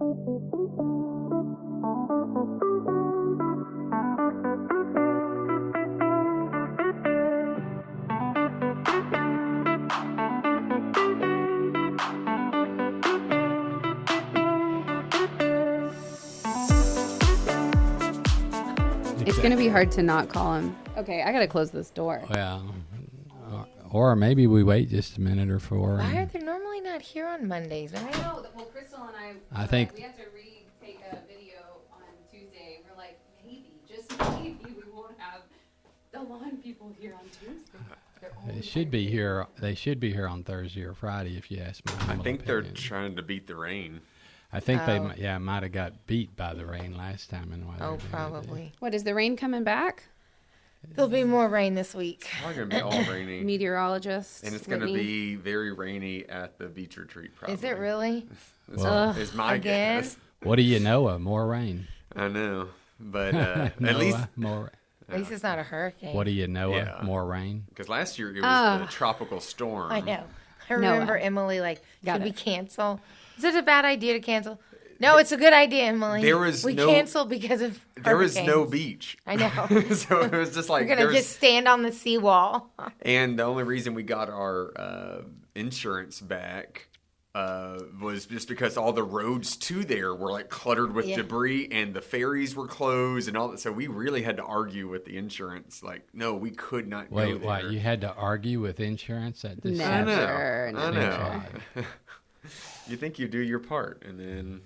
It's going to be hard to not call him. Okay, I got to close this door. Well, or maybe we wait just a minute or four. Why are they normally not here on Mondays? I know. Well, Crystal and I think we have to retake a video on Tuesday. We're like, maybe, just maybe, we won't have the lawn people here on Tuesday. they should be here. They should be here on Thursday or Friday, if you ask me. I think they're trying to beat the rain. I think they might have got beat by the rain last time. Oh, probably. What, is the rain coming back? There'll be more rain this week. It's probably going to be all rainy. Meteorologist. And it's going to be very rainy at the beach retreat, probably. Is it really? Is my guess. What do you know of? More rain. I know. But at least... more. At least it's not a hurricane. What do you know of? More rain? Because last year it was the tropical storm. I know. I remember Emily should we cancel? Is it a bad idea to cancel? No, it's a good idea, Emily. We canceled because of hurricanes. There was no beach. I know. So it was just like... We're going to just stand on the seawall. And the only reason we got our insurance back was just because all the roads to there were like cluttered with debris and the ferries were closed and all that. So we really had to argue with the insurance. Like, no, we could not go there. Wait, why? You had to argue with insurance at this? Never. I know. You think you do your part, and then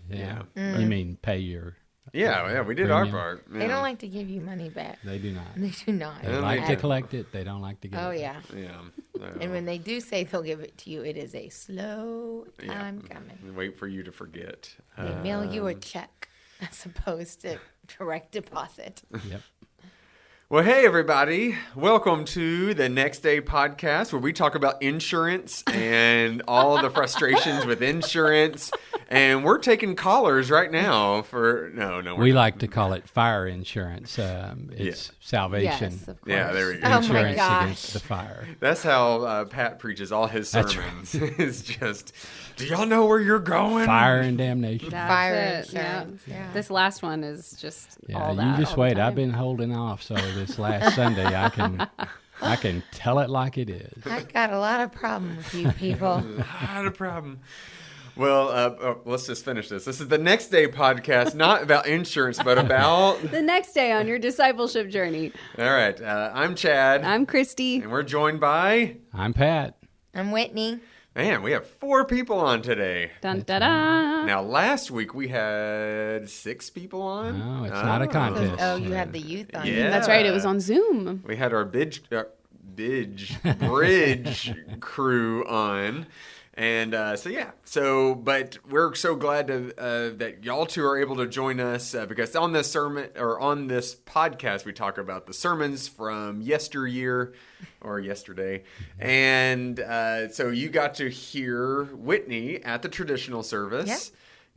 You mean pay your? Yeah, we did premium. our part. Yeah. They don't like to give you money back. They do not. They do not. They like to collect it. They don't like to give it. Oh, yeah. Yeah. And when they do say they'll give it to you, it is a slow time coming. Wait for you to forget. They mail you a check as opposed to direct deposit. Yep. Well, hey, everybody. Welcome to the Next Day podcast where we talk about insurance and all the frustrations with insurance. And we're taking callers right now for... No. We like to call it fire insurance. It's salvation. Yes, of course. Yeah, there we go. Oh, my Insurance gosh. against the fire. That's how Pat preaches all his That's sermons. It's just, do y'all know where you're going? Fire and damnation. That's Fire it. insurance. Yeah. Yeah. This last one is just Yeah, all you that. just all the wait. time. I've been holding off, so this last Sunday I can tell it like it is. I got a lot of problems with you people. Not a problem. Well, let's just finish this. This is the Next Day podcast, not about insurance, but about... The next day on your discipleship journey. All right. I'm Chad. I'm Christy. And we're joined by... I'm Pat. I'm Whitney. Man, we have 4 people on today. Dun, da, da. Now, last week we had 6 people on. No, it's not a contest. Oh, you had the youth on. Yeah. That's right. It was on Zoom. We had our bridge crew on. And but we're so glad that y'all two are able to join us because on this sermon or on this podcast we talk about the sermons from yesteryear or yesterday, and so you got to hear Whitney at the traditional service. Yep.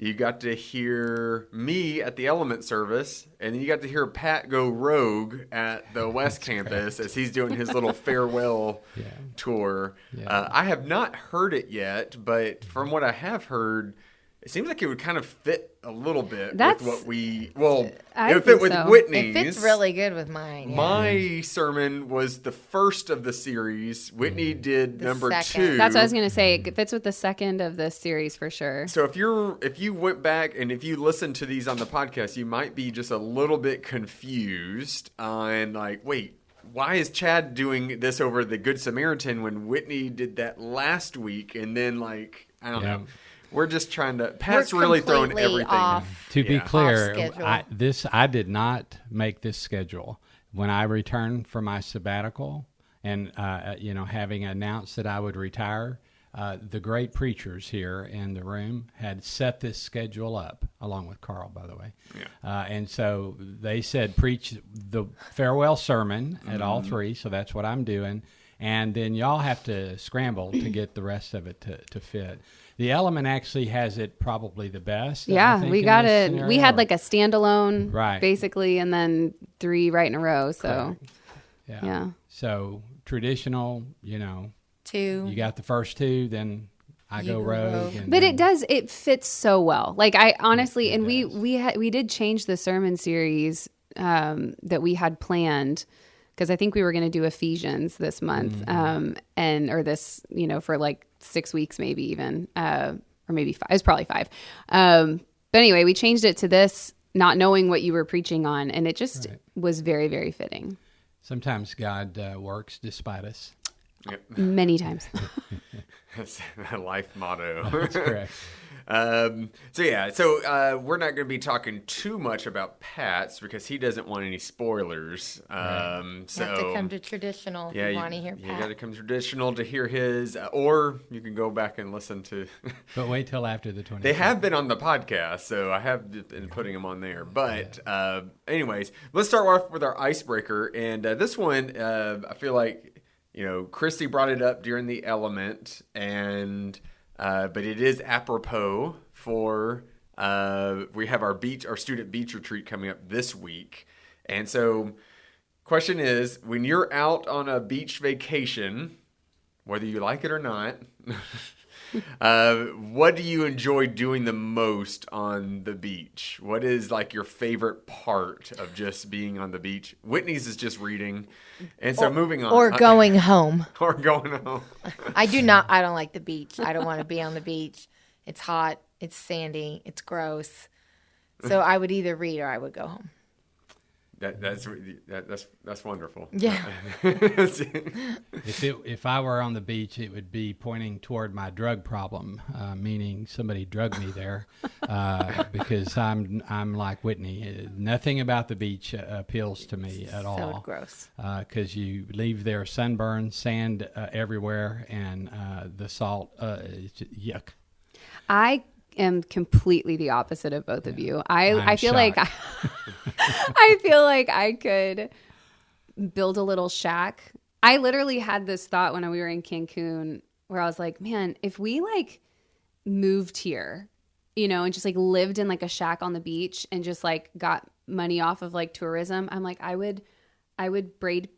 You got to hear me at the Element service, and then you got to hear Pat go rogue at the West Campus as he's doing his little farewell tour. Yeah. I have not heard it yet, but from what I have heard, it seems like it would kind of fit a little bit with what we... Well, I it would fit think with so. Whitney's. It fits really good with mine. Yeah. My sermon was the first of the series. Whitney did The number second. 2. That's what I was going to say. It fits with the second of this series for sure. So if you went back and if you listen to these on the podcast, you might be just a little bit confused on like, wait, why is Chad doing this over the Good Samaritan when Whitney did that last week? And then like, I don't know. We're just trying to... Pat's really throwing everything off. To be clear, schedule. I did not make this schedule. When I returned from my sabbatical and, having announced that I would retire, the great preachers here in the room had set this schedule up, along with Carl, by the way. Yeah. And so they said, preach the farewell sermon at all 3, so that's what I'm doing. And then y'all have to scramble to get the rest of it to fit. The Element actually has it probably the best. Yeah, we got it. Scenario. We had like a standalone, right, basically, and then 3 right in a row. So, yeah. So traditional, 2. You got the first 2, then I go rogue. But it fits so well. Like I honestly, and we did change the sermon series that we had planned, because I think we were going to do Ephesians this month, or this, for like 6 weeks, maybe even, or maybe 5. It was probably 5. But anyway, we changed it to this, not knowing what you were preaching on, and it just was very, very fitting. Sometimes God works despite us. Yep. Many times. That's a life motto. That's correct. So we're not going to be talking too much about Pat's because he doesn't want any spoilers. Right. You have to come to traditional if you want to hear Pat. You got to come traditional to hear his, or you can go back and listen to. But wait till after the 20th. They have been on the podcast, so I have been putting them on there. But anyways, let's start off with our icebreaker, and this one I feel like Christy brought it up during the element, and. But it is apropos for we have our student beach retreat coming up this week. And so question is, when you're out on a beach vacation, whether you like it or not, what do you enjoy doing the most on the beach? What is like your favorite part of just being on the beach? Whitney's is just reading. And so moving on. Or going home. Or going home. I don't like the beach. I don't want to be on the beach. It's hot. It's sandy. It's gross. So I would either read or I would go home. That's wonderful. Yeah. If I were on the beach, it would be pointing toward my drug problem, meaning somebody drugged me there, because I'm like Whitney. Nothing about the beach appeals to me at all. So gross. Because you leave there sunburned, sand everywhere, and the salt. Yuck. I am completely the opposite of both of you. I feel like I feel like I could build a little shack. I literally had this thought when we were in Cancun where I was like, man, if we like moved here, and just like lived in like a shack on the beach and just like got money off of like tourism, I'm like, I would braid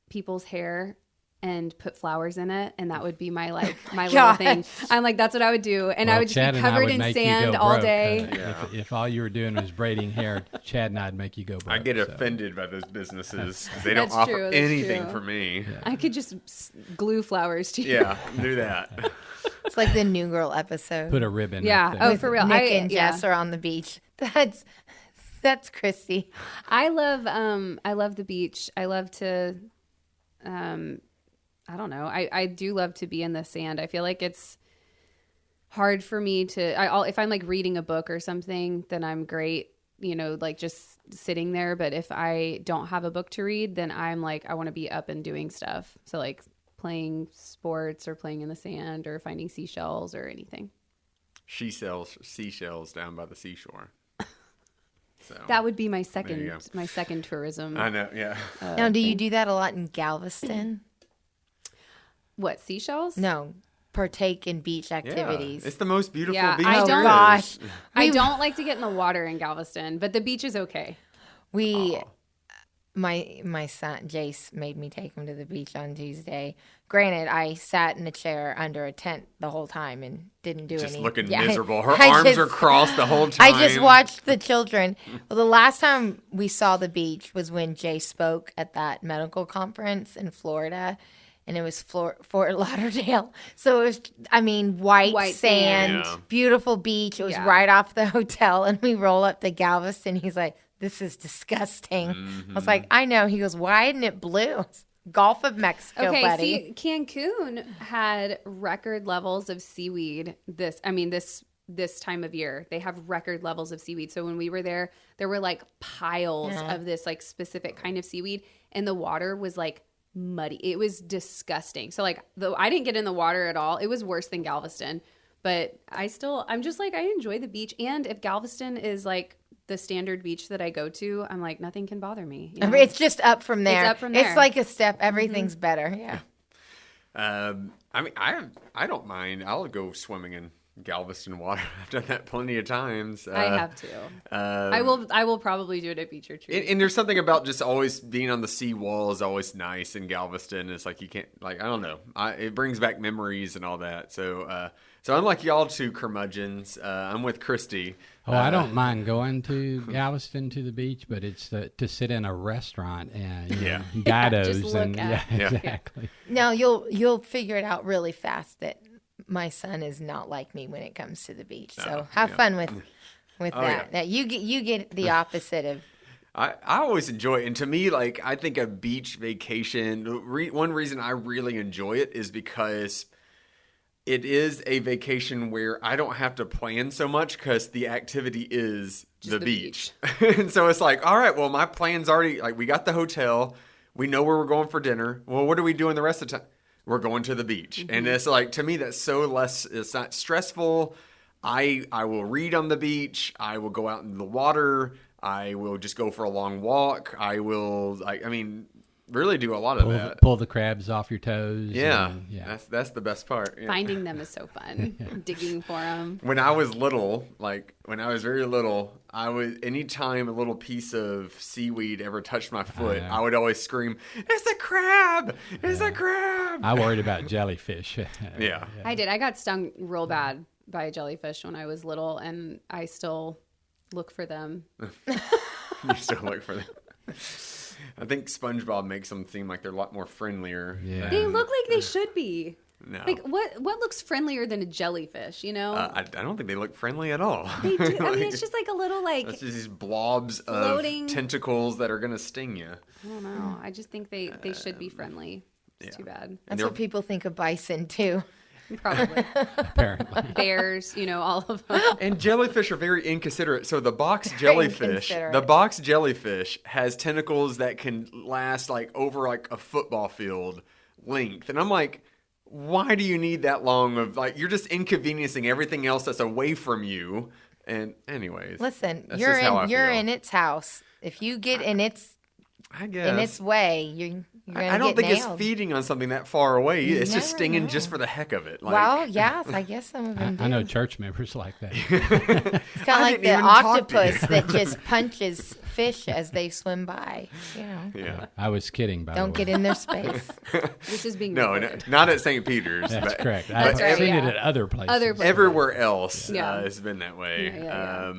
people's hair and put flowers in it, and that would be my little thing. I'm like, that's what I would do, and I would just be covered in sand all day. If all you were doing was braiding hair, Chad and I'd make you go broke. I get offended by those businesses because they don't offer anything for me. Yeah. I could just glue flowers to you. Yeah, do that. It's like the New Girl episode. Put a ribbon. Yeah. Oh, for real. Nick and Jess are on the beach. That's Christy. I love the beach. I love to. I don't know. I do love to be in the sand. I feel like it's hard for me to, if I'm like reading a book or something, then I'm great, like just sitting there. But if I don't have a book to read, then I'm like, I want to be up and doing stuff. So like playing sports or playing in the sand or finding seashells or anything. She sells seashells down by the seashore. So that would be my second tourism. I know. Yeah. Now, do you do that a lot in Galveston? What, seashells? No, partake in beach activities. Yeah, it's the most beautiful beach. I don't like to get in the water in Galveston, but the beach is okay. My son Jace made me take him to the beach on Tuesday. Granted, I sat in a chair under a tent the whole time and didn't do anything. Just looking miserable. Her arms are crossed the whole time. I just watched the children. Well, the last time we saw the beach was when Jace spoke at that medical conference in Florida. And it was Fort Lauderdale. So it was, white sand, beautiful beach. It was right off the hotel. And we roll up to Galveston. He's like, this is disgusting. Mm-hmm. I was like, I know. He goes, why isn't it blue? Gulf of Mexico, buddy. Okay, see, Cancun had record levels of seaweed this time of year. They have record levels of seaweed. So when we were there were like piles of this like specific kind of seaweed. And the water was like muddy. It was disgusting. So like, though I didn't get in the water at all, it was worse than Galveston. But I'm just like, I enjoy the beach. And if Galveston is like the standard beach that I go to, I'm like, nothing can bother me. It's just up from there. It's up from there. It's like a step. Everything's better. Yeah. I don't mind. I'll go swimming in Galveston water. I've done that plenty of times. I have to. I will probably do it at beach retreat. And there's something about just always being on the sea wall is always nice in Galveston. It's like you can't, like, I don't know. It brings back memories and all that. So So unlike y'all two curmudgeons, I'm with Christy. Oh, I don't mind going to Galveston to the beach, but it's to sit in a restaurant and Didos just look and at. exactly. Now you'll figure it out really fast that my son is not like me when it comes to the beach. So have fun with that. Yeah. Now you get the opposite of. I always enjoy it. And to me, like, I think a beach vacation, one reason I really enjoy it is because it is a vacation where I don't have to plan so much because the activity is the beach. And so it's like, all right, well, my plan's already, like, we got the hotel. We know where we're going for dinner. Well, what are we doing the rest of the time? We're going to the beach. And it's like, to me, that's so less, it's not stressful. I will read on the beach. I will go out in the water. I will just go for a long walk. I will, really do a lot of that. Pull the crabs off your toes. Yeah, and, that's the best part. Yeah. Finding them is so fun. Digging for them. When I was little, very little, anytime a little piece of seaweed ever touched my foot, I would always scream, "It's a crab! It's a crab!" I worried about jellyfish. Yeah. I did. I got stung real bad by a jellyfish when I was little, and I still look for them. You still look for them. I think SpongeBob makes them seem like they're a lot more friendlier. Yeah. They look like they should be. No. Like, what looks friendlier than a jellyfish, you know? I don't think they look friendly at all. They do. I mean, it's just like a little, like, It's just these blobs floating of tentacles that are going to sting you. I don't know. I just think they should be friendly. It's too bad. That's what people think of bison too. Probably. Apparently. Bears, all of them. And jellyfish are very inconsiderate. So the box jellyfish has tentacles that can last like over like a football field length. And I'm like, why do you need that long of like, you're just inconveniencing everything else that's away from you. And anyways, Listen, that's you're just how I feel. in its house. If you get in its way, you're gonna I don't get think nailed. it's feeding on something that far away. It's just never stinging know. just for the heck of it. Like, Well, yes, I guess some of them do. I know church members like that. It's kind of like didn't the even talk to octopus you. that just punches fish as they swim by. yeah. I was kidding, by Don't the way. get in their space. This is being No, recorded. not at St. Peter's. That's but correct. That's I've right, seen it yeah. at other places. Other places. Everywhere else Yeah. it's been that way. Yeah.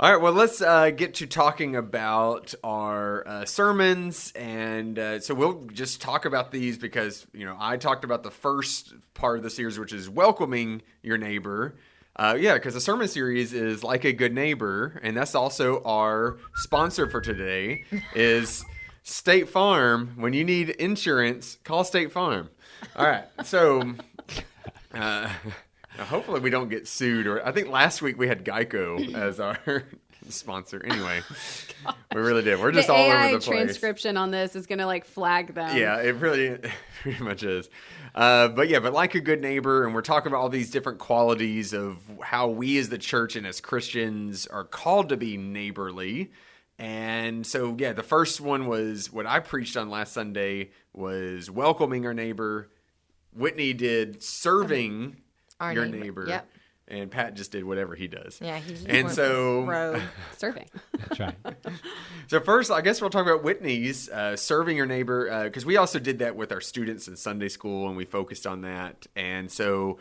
All right, well, let's get to talking about our sermons. And so we'll just talk about these because, I talked about the first part of the series, which is welcoming your neighbor. Because the sermon series is Like a Good Neighbor. And that's also our sponsor for today is State Farm. When you need insurance, call State Farm. All right, so... hopefully we don't get sued. Or I think last week we had Geico as our sponsor. Anyway, we really did. We're just the all AI over the place. transcription on this is going to flag them. Yeah, it really pretty much is. But like a good neighbor, and we're talking about all these different qualities of how we as the church and as Christians are called to be neighborly. And so, the first one was what I preached on last Sunday was welcoming our neighbor. Whitney did serving your neighbor. Yep. And Pat just did whatever he does. Yeah, he's Rogue. Serving. That's right. So first, I guess we'll talk about Whitney's serving your neighbor, because we also did that with our students in Sunday school, and we focused on that. And so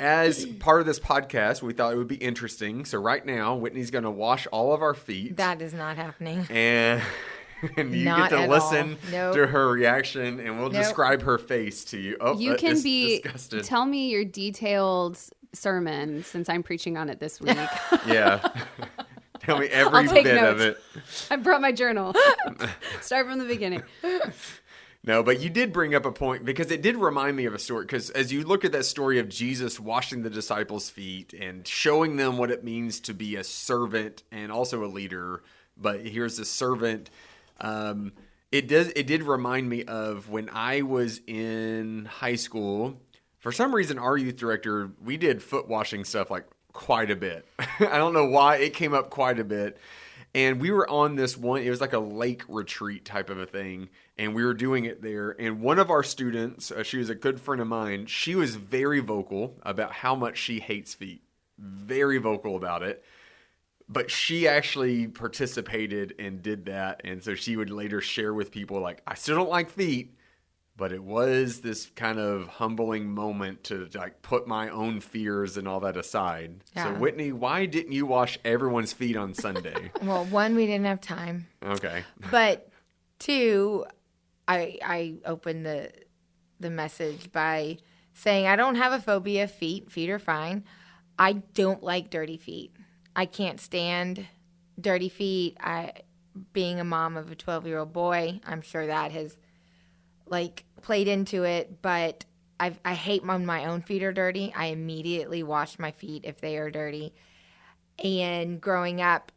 as part of this podcast, we thought it would be interesting. So right now, Whitney's going to wash all of our feet. That is not happening. And you Not get to at listen all. Nope. to her reaction, and we'll Nope. describe her face to you. Oh, You that can is be. disgusted. Tell me your detailed sermon since I'm preaching on it this week. Yeah. Tell me every I'll take bit of notes. it. I brought my journal. Start from the beginning. No, but you did bring up a point because it did remind me of a story. Because as you look at that story of Jesus washing the disciples' feet and showing them what it means to be a servant and also a leader, but here's a servant. It did remind me of when I was in high school. For some reason, our youth director, we did foot washing stuff quite a bit. I don't know why it came up quite a bit. And we were on this one, it was like a lake retreat type of a thing. And we were doing it there. And one of our students, she was a good friend of mine, she was very vocal about how much she hates feet. Very vocal about it. But she actually participated and did that. And so she would later share with people I still don't like feet, but it was this kind of humbling moment to like put my own fears and all that aside. Yeah. So Whitney, why didn't you wash everyone's feet on Sunday? Well, one, we didn't have time. Okay. But two, I opened the message by saying I don't have a phobia of feet. Feet are fine. I don't like dirty feet. I can't stand dirty feet. Being a mom of a 12-year-old boy, I'm sure that has played into it. But I hate when my own feet are dirty. I immediately wash my feet if they are dirty. And growing up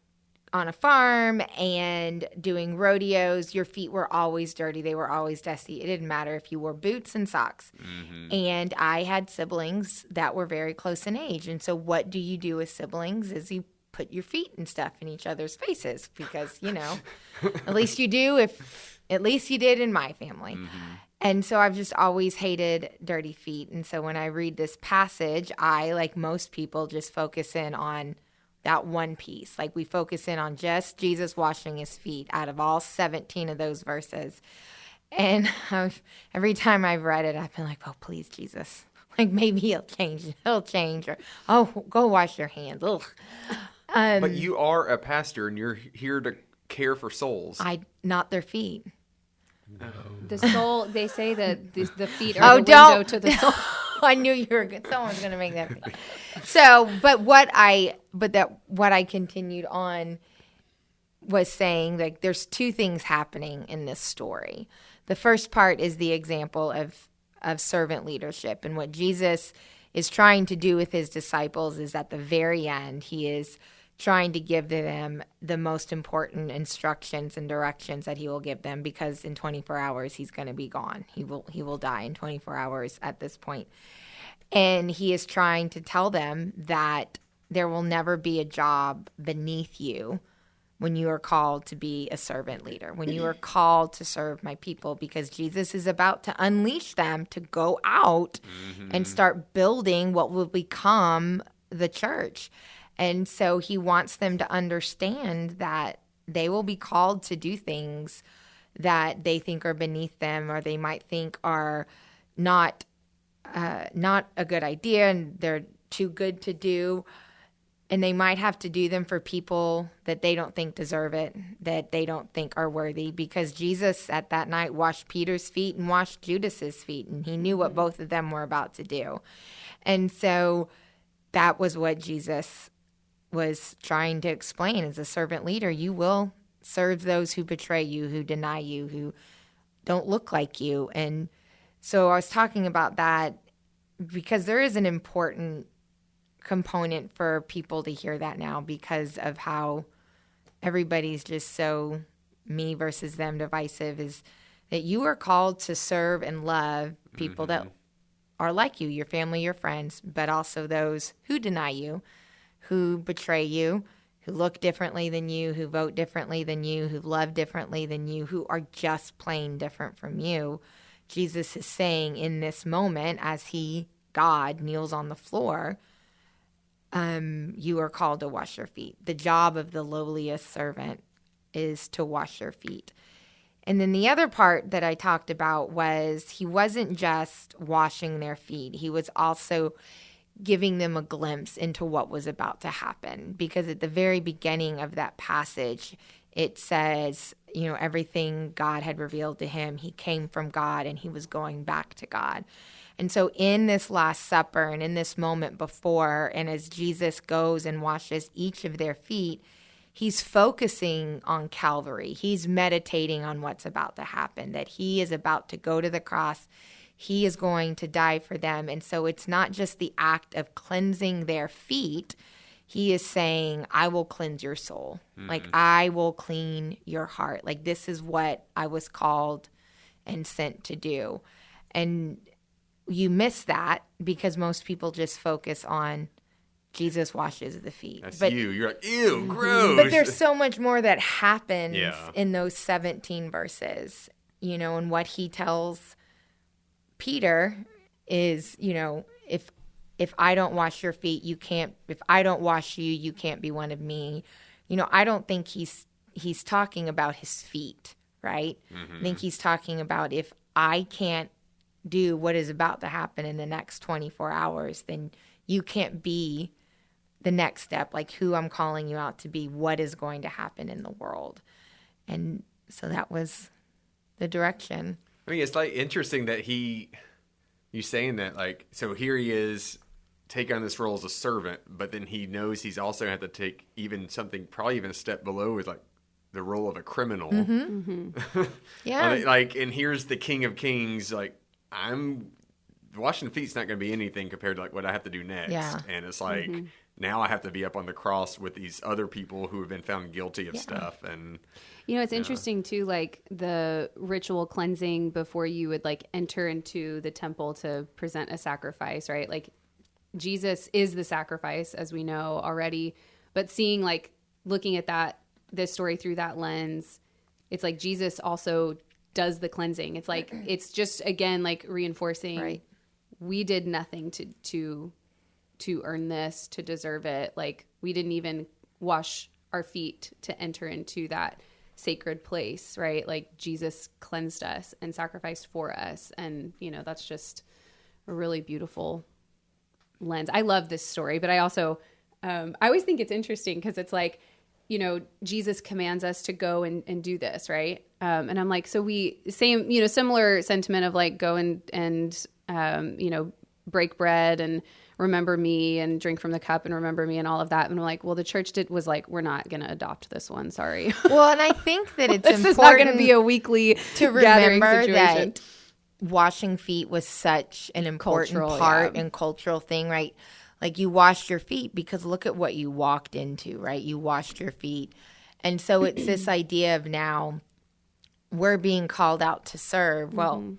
on a farm and doing rodeos, your feet were always dirty. They were always dusty. It didn't matter if you wore boots and socks. Mm-hmm. And I had siblings that were very close in age. And so what do you do with siblings is you put your feet and stuff in each other's faces because, at least you did in my family. Mm-hmm. And so I've just always hated dirty feet. And so when I read this passage, I, like most people, just focus in on that one piece. Like we focus in on just Jesus washing his feet out of all 17 of those verses. And every time I've read it, I've been like, oh, please, Jesus. Like maybe he'll change. Or, oh, go wash your hands. Ugh. But you are a pastor and you're here to care for souls. Not their feet. No. The soul, they say that the feet are the window to the soul. I knew someone's going to make that. So, but what I continued on was saying like there's two things happening in this story. The first part is the example of servant leadership, and what Jesus is trying to do with his disciples is at the very end, he is trying to give them the most important instructions and directions that he will give them, because in 24 hours he's going to be gone. He will die in 24 hours at this point. And he is trying to tell them that there will never be a job beneath you when you are called to be a servant leader, when you are called to serve my people, because Jesus is about to unleash them to go out and start building what will become the church. And so he wants them to understand that they will be called to do things that they think are beneath them, or they might think are not a good idea and they're too good to do. And they might have to do them for people that they don't think deserve it, that they don't think are worthy, because Jesus at that night washed Peter's feet and washed Judas's feet, and he knew what both of them were about to do. And so that was what Jesus was trying to explain. As a servant leader, you will serve those who betray you, who deny you, who don't look like you. And so I was talking about that because there is an important component for people to hear that now, because of how everybody's just so me versus them divisive, is that you are called to serve and love people that are like you, your family, your friends, but also those who deny you, who betray you, who look differently than you, who vote differently than you, who love differently than you, who are just plain different from you. Jesus is saying in this moment, as God kneels on the floor, you are called to wash your feet. The job of the lowliest servant is to wash your feet. And then the other part that I talked about was he wasn't just washing their feet. He was also giving them a glimpse into what was about to happen. Because at the very beginning of that passage, it says, everything God had revealed to him, he came from God and he was going back to God. And so in this Last Supper and in this moment before, and as Jesus goes and washes each of their feet, he's focusing on Calvary. He's meditating on what's about to happen, that he is about to go to the cross. He is going to die for them. And so it's not just the act of cleansing their feet. He is saying, I will cleanse your soul. Like, I will clean your heart. Like, this is what I was called and sent to do. And you miss that because most people just focus on Jesus washes the feet. That's you. You're like, ew, gross. But there's so much more that happens in those 17 verses, and what he tells Peter is, if I don't wash your feet, if I don't wash you, you can't be one of me. I don't think he's talking about his feet, right? I think he's talking about if I can't do what is about to happen in the next 24 hours, then you can't be the next step, like who I'm calling you out to be, what is going to happen in the world. And so that was the direction. I mean, it's like interesting that you saying that, like, so here he is take on this role as a servant, but then he knows he's also had to take even something, probably even a step below, is like the role of a criminal. Yeah. Like, and here's the King of Kings. Like, washing feet's not going to be anything compared to like what I have to do next. Yeah. And it's like, now I have to be up on the cross with these other people who have been found guilty of stuff. And it's interesting too, like the ritual cleansing before you would like enter into the temple to present a sacrifice, right? Like Jesus is the sacrifice, as we know already, but seeing, like, looking at this story through that lens, it's like Jesus also does the cleansing. It's like, it's just, again, like reinforcing, we did nothing to earn this, to deserve it. Like, we didn't even wash our feet to enter into that sacred place, right? Like, Jesus cleansed us and sacrificed for us. And, that's just a really beautiful lens. I love this story, but I also, I always think it's interesting because it's like, Jesus commands us to go and do this, right? And I'm like, so similar sentiment of like, go and break bread and remember me and drink from the cup and remember me and all of that. And I'm like, well, the church was like, we're not going to adopt this one. Sorry. Well, and I think that it's this important is not going to be a weekly to gathering remember situation. that washing feet was such an important part and cultural thing, right? Like, you washed your feet because look at what you walked into, right? You washed your feet. And so it's this idea of now we're being called out to serve. Well,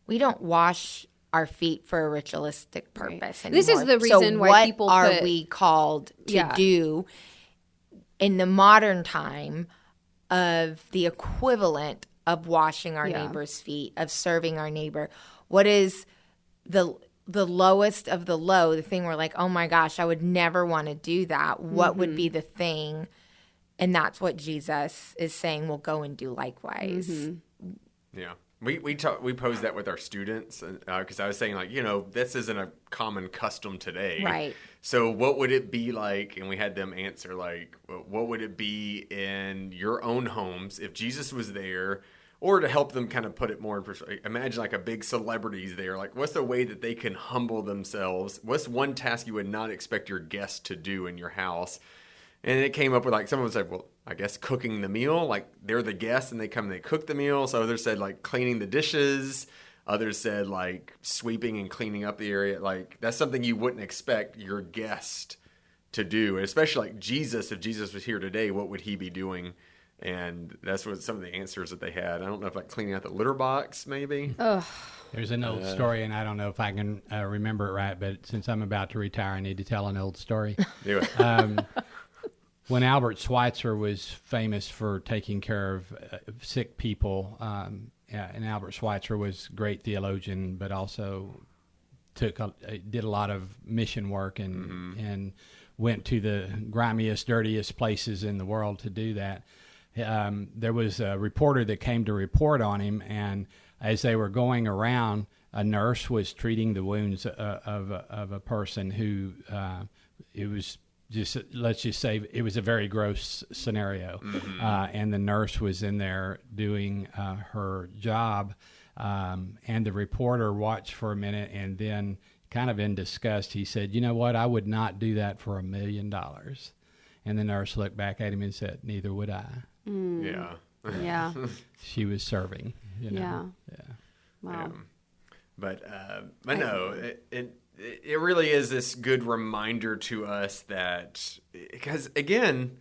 we don't wash our feet for a ritualistic purpose anymore. This is the reason why people what are we called to do in the modern time of the equivalent of washing our neighbor's feet, of serving our neighbor? What is the lowest of the low, the thing where like, oh my gosh, I would never want to do that. What would be the thing? And that's what Jesus is saying, we'll go and do likewise. Yeah. We posed that with our students because I was saying, like, this isn't a common custom today. Right. So what would it be like? And we had them answer, like, what would it be in your own homes if Jesus was there? Or to help them kind of put it more in perspective, imagine like a big celebrity's there. Like, what's the way that they can humble themselves? What's one task you would not expect your guests to do in your house? And it came up with, like, someone said, well, I guess cooking the meal. Like, they're the guests and they come and they cook the meal. So others said, like, cleaning the dishes. Others said, like, sweeping and cleaning up the area. Like, that's something you wouldn't expect your guest to do. And especially, like, Jesus, if Jesus was here today, what would he be doing? And that's what some of the answers that they had. I don't know if like cleaning out the litter box, maybe. There's an old story, and I don't know if I can remember it right, but since I'm about to retire, I need to tell an old story. Do it. When Albert Schweitzer was famous for taking care of sick people, and Albert Schweitzer was a great theologian, but also did a lot of mission work and went to the grimiest, dirtiest places in the world to do that. There was a reporter that came to report on him, and as they were going around, a nurse was treating the wounds of a person who it was just, let's just say it was a very gross scenario, and the nurse was in there doing her job, and the reporter watched for a minute, and then kind of in disgust, he said, "You know what? I would not do that for $1 million." And the nurse looked back at him and said, "Neither would I." Yeah. Yeah. She was serving. Yeah. Wow. Yeah. But no, it really is this good reminder to us that, because again,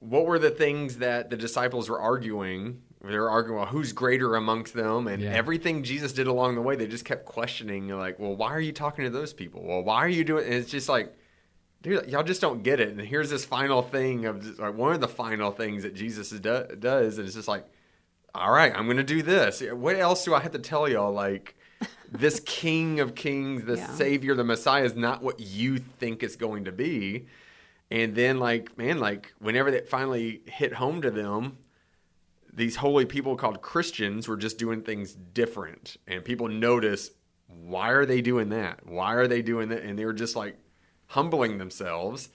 what were the things that the disciples were arguing? They were arguing, well, who's greater amongst them? And everything Jesus did along the way, they just kept questioning, like, well, why are you talking to those people? Well, why are you doing it? And it's just like, dude, y'all just don't get it. And here's this final thing of just, like, one of the final things that Jesus does, and it's just like, all right, I'm going to do this. What else do I have to tell y'all? Like, this King of Kings, the Savior, the Messiah is not what you think it's going to be. And then, like, man, like, whenever that finally hit home to them, these holy people called Christians were just doing things different, and people notice, why are they doing that? Why are they doing that? And they were just like humbling themselves.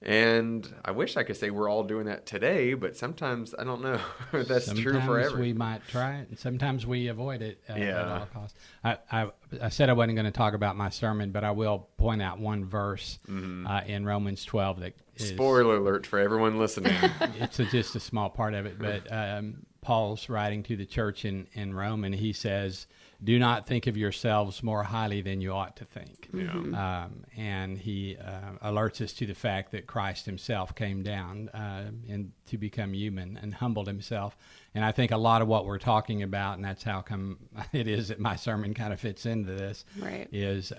And I wish I could say we're all doing that today, but sometimes I don't know if that's true for everyone. Sometimes we might try it, and sometimes we avoid it at all costs. I said I wasn't going to talk about my sermon, but I will point out one verse in Romans 12 that is... Spoiler alert for everyone listening. It's just a small part of it, but Paul's writing to the church in Rome, and he says, do not think of yourselves more highly than you ought to think. Yeah. And he alerts us to the fact that Christ himself came down and to become human and humbled himself. And I think a lot of what we're talking about, and that's how come it is that my sermon kind of fits into this, right, is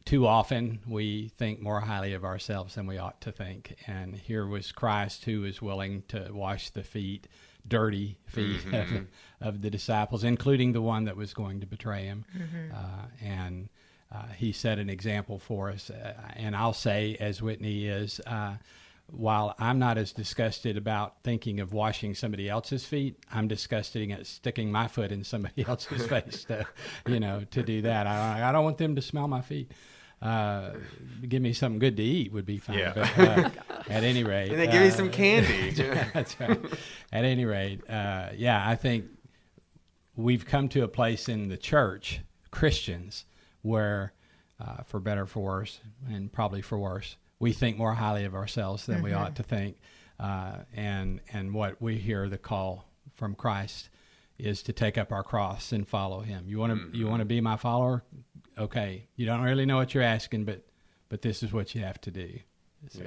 too often we think more highly of ourselves than we ought to think. And here was Christ who was willing to wash the feet, dirty feet of the disciples, including the one that was going to betray him. And he set an example for us. And I'll say, as Whitney is, while I'm not as disgusted about thinking of washing somebody else's feet, I'm disgusted at sticking my foot in somebody else's face to do that. I don't want them to smell my feet. Give me something good to eat would be fine. Yeah. But at any rate, and they give you some candy. That's right. At any rate, I think we've come to a place in the church, Christians, where, for better or for worse, and probably for worse, we think more highly of ourselves than we ought to think. And what we hear the call from Christ is to take up our cross and follow him. You want to be my follower? Okay, you don't really know what you're asking, but this is what you have to do. So.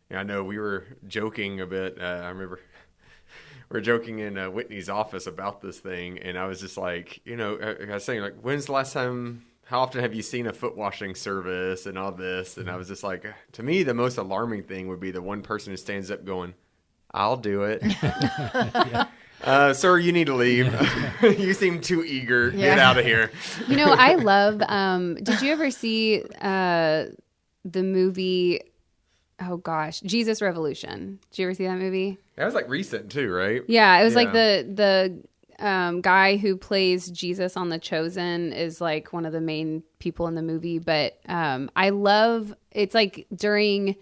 Yeah, I know we were joking a bit. I remember we were joking in Whitney's office about this thing, and I was just like, I was saying, like, when's the last time, how often have you seen a foot washing service and all this? And I was just like, to me, the most alarming thing would be the one person who stands up going, I'll do it. Sir, you need to leave. You seem too eager. Get out of here. I love, did you ever see the movie, oh gosh, Jesus Revolution? Did you ever see that movie? That was like recent too, right? Yeah, it was like the guy who plays Jesus on The Chosen is like one of the main people in the movie. But I love, it's like during,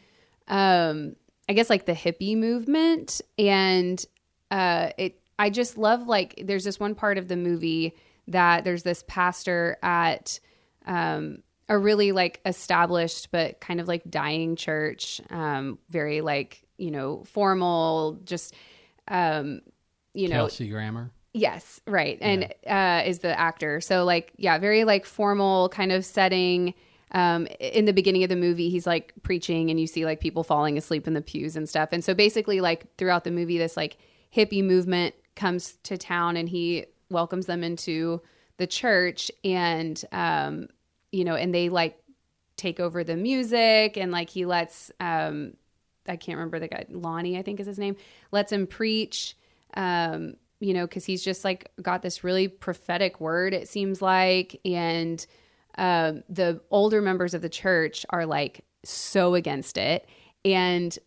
I guess like the hippie movement, and I just love, like, there's this one part of the movie that there's this pastor at a really like established but kind of like dying church, very like, formal, just, Kelsey Grammer. Yes, right. And is the actor. So like, very like formal kind of setting. In the beginning of the movie, he's like preaching and you see like people falling asleep in the pews and stuff. And so basically like throughout the movie, this like hippie movement comes to town and he welcomes them into the church, and and they like take over the music, and like he lets I can't remember the guy, Lonnie I think is his name, lets him preach, because he's just like got this really prophetic word, it seems like, and the older members of the church are like so against it. And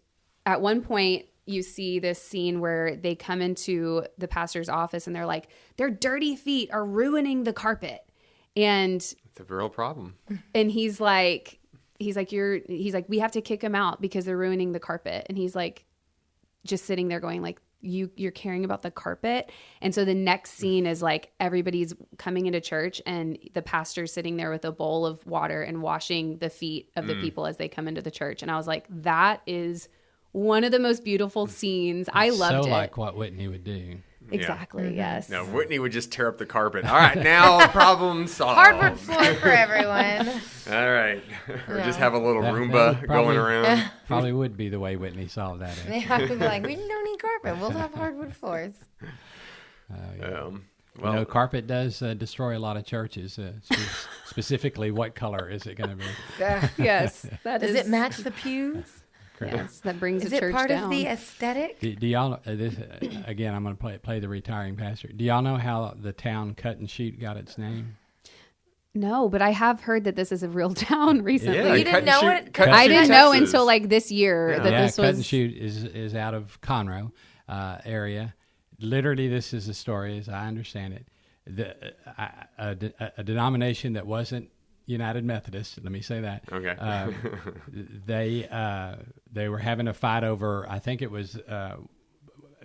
at one point you see this scene where they come into the pastor's office and they're like, their dirty feet are ruining the carpet. And it's a real problem. And he's like, we have to kick them out because they're ruining the carpet. And he's like, just sitting there going like, you're caring about the carpet. And so the next scene is like, everybody's coming into church and the pastor's sitting there with a bowl of water and washing the feet of the people as they come into the church. And I was like, that is one of the most beautiful scenes. I loved it. So like what Whitney would do. Exactly, yes. No, Whitney would just tear up the carpet. All right, now problem solved. Hardwood floor for everyone. All right. Or just have a little Roomba going around. Probably would be the way Whitney solved that. Yeah, we'd be like, we don't need carpet. We'll have hardwood floors. Well, carpet does destroy a lot of churches. Specifically, what color is it going to be? Yes. Does it match the pews? Yes, that brings the church down. Is it part of the aesthetic? Do y'all, again, I'm going to play the retiring pastor. Do y'all know how the town Cut and Shoot got its name? No, but I have heard that this is a real town recently. Yeah, you didn't know it? I didn't know until like this year that this was. Cut and Shoot is out of Conroe. area. Literally, this is the story as I understand it. A denomination that wasn't United Methodist, let me say that. Okay. They were having a fight over, I think it was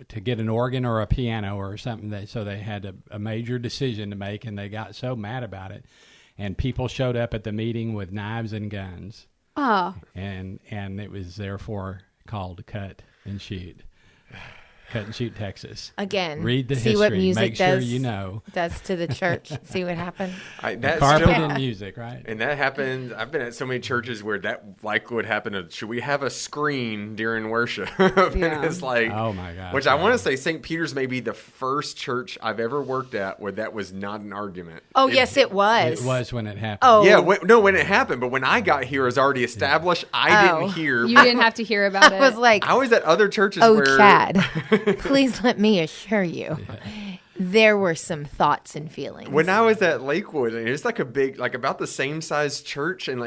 to get an organ or a piano or something. So they had a major decision to make, and they got so mad about it. And people showed up at the meeting with knives and guns. Oh. And it was therefore called Cut and Shoot. Cut and Shoot, Texas. Again, read the see history. what music Make sure you know. does to the church. See what happens. Carpet and music, right? And that happens. I've been at so many churches where that would happen. Should we have a screen during worship? And it's like, oh my God. Which I want to say St. Peter's may be the first church I've ever worked at where that was not an argument. Oh, yes, it was. It was when it happened. Oh. Yeah, when it happened. But when I got here, it was already established. I didn't hear. You didn't have to hear about it. I was like, I was at other churches oh, where. Chad, please let me assure you, there were some thoughts and feelings. When I was at Lakewood, and it's like a big, like about the same size church, and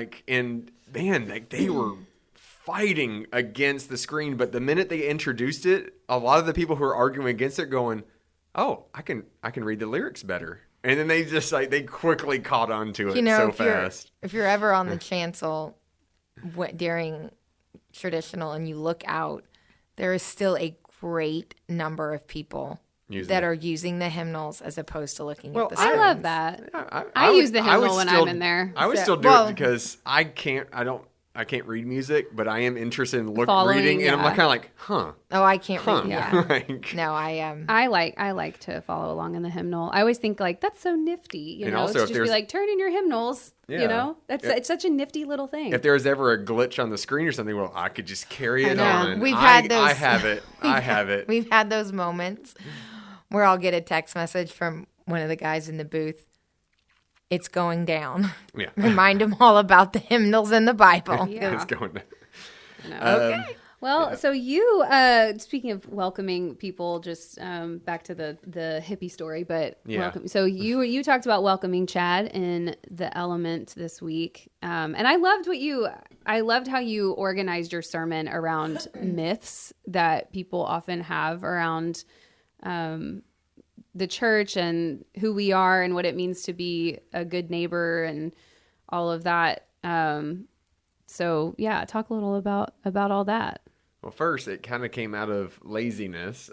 man, like they were fighting against the screen. But the minute they introduced it, a lot of the people who were arguing against it going, "Oh, I can read the lyrics better." And then they just they quickly caught on to it so fast. If you're ever on the chancel during traditional and you look out, there is still a great number of people that are using the hymnals as opposed to looking at the screens. I love that. I use the hymnal when I'm in there. I would still do it because I can't read music, but I am interested in reading, and I'm kind of like, huh. Oh, I can't read. Yeah. No, I like to follow along in the hymnal. I always think that's so nifty, and know, also to just be like, turn in your hymnals. Yeah. You know, it's such a nifty little thing. If there was ever a glitch on the screen or something, well, I could just carry it on. We've had those. I have it. I have it. We've had those moments where I'll get a text message from one of the guys in the booth. It's going down. Yeah. Remind them all about the hymnals in the Bible. Yeah. It's going down. Okay. Well, so you, speaking of welcoming people, just back to the hippie story, but welcome. So you talked about welcoming Chad in the Element this week, and I loved how you organized your sermon around myths that people often have around the church and who we are and what it means to be a good neighbor and all of that. So yeah, talk a little about all that. Well, first, it kind of came out of laziness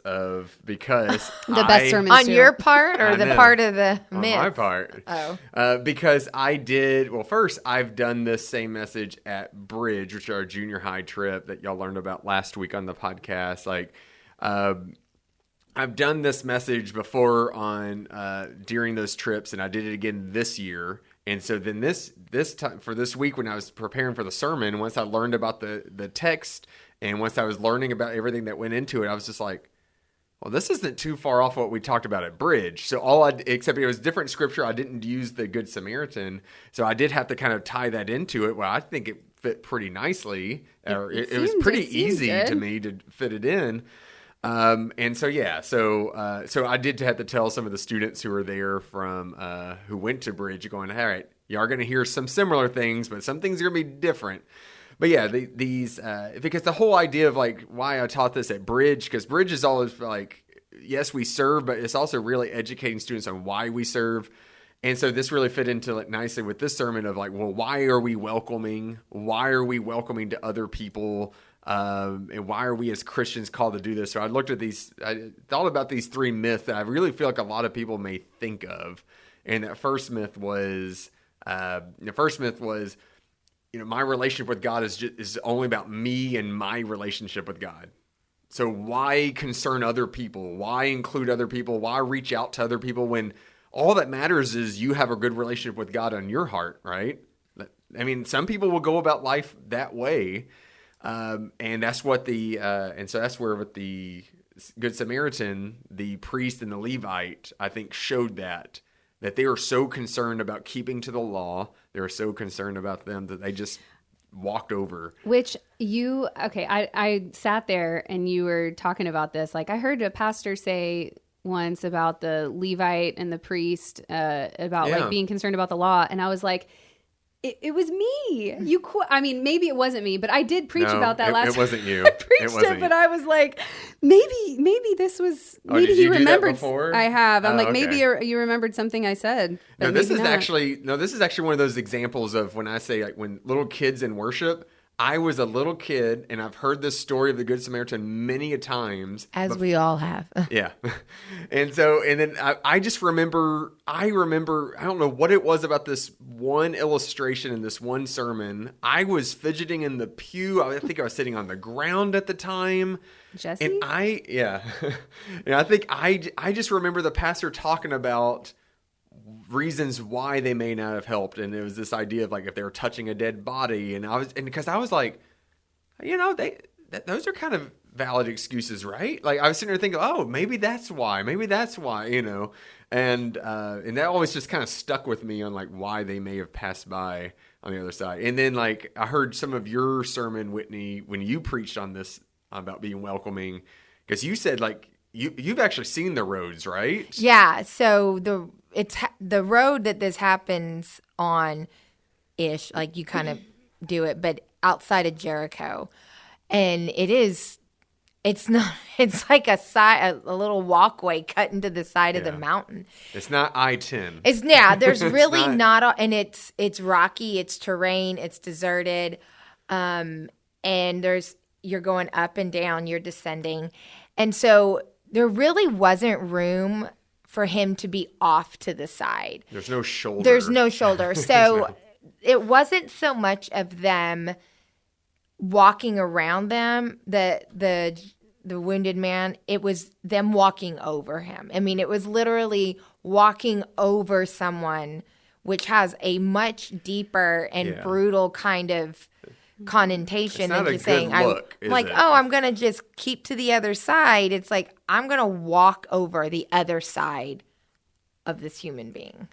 because the best sermons on your part or the part of the myth? On my part. Oh. Because first, I've done this same message at Bridge, which is our junior high trip that y'all learned about last week on the podcast. I've done this message before during those trips, and I did it again this year. And so then this time for this week, when I was preparing for the sermon, once I learned about the text and once I was learning about everything that went into it, I was just like, well, this isn't too far off what we talked about at Bridge. So except it was different scripture. I didn't use the Good Samaritan. So I did have to kind of tie that into it. Well, I think it fit pretty nicely. It was pretty easy to me to fit it in. And so, yeah, so I did have to tell some of the students who were there from, who went to Bridge going, all right, you are going to hear some similar things, but some things are going to be different. But yeah, because the whole idea of why I taught this at Bridge, because Bridge is always yes, we serve, but it's also really educating students on why we serve. And so this really fit into nicely with this sermon of well, why are we welcoming? Why are we welcoming to other people? And why are we as Christians called to do this? So I thought about these three myths that I really feel like a lot of people may think of. And that first myth was, my relationship with God is only about me and my relationship with God. So why concern other people? Why include other people? Why reach out to other people when all that matters is you have a good relationship with God on your heart, right? I mean, some people will go about life that way. And that's what that's where with the Good Samaritan, the priest and the Levite, I think showed that they are so concerned about keeping to the law. They're so concerned about them that they just walked over. Which I sat there and you were talking about this. I heard a pastor say once about the Levite and the priest, about being concerned about the law. And I was like, It was me. I mean, maybe it wasn't me, but I did preach about that last time. It wasn't you. I preached it, but I was like, maybe this was, maybe he remembered. Before? I have. I'm like, maybe you remembered something I said. No, this is actually one of those examples of when I say, like, when little kids in worship. I was a little kid, and I've heard this story of the Good Samaritan many a times. As we all have. Yeah. And then I just remember, I don't know what it was about this one illustration in this one sermon. I was fidgeting in the pew. I think I was sitting on the ground at the time. Jesse? And and I think I just remember the pastor talking about reasons why they may not have helped, and it was this idea of, like, if they were touching a dead body, and because I was like, those are kind of valid excuses, right? Like, I was sitting there thinking, oh, maybe that's why, and that always just kind of stuck with me on, like, why they may have passed by on the other side. And then, like, I heard some of your sermon, Whitney, when you preached on this about being welcoming, because you said, like, you've actually seen the roads, right? Yeah. So the road that this happens on ish, like, you kind of do it, but outside of Jericho. And it's like a little walkway cut into the side of the mountain. It's not I-10. There's really and it's rocky, it's terrain, it's deserted. And you're going up and down, you're descending. And so there really wasn't room for him to be off to the side. There's no shoulder. So it wasn't so much of them walking around them, the wounded man. It was them walking over him. I mean, it was literally walking over someone, which has a much deeper and brutal kind of connotation than just saying, I'm going to just keep to the other side. It's like, I'm going to walk over the other side of this human being.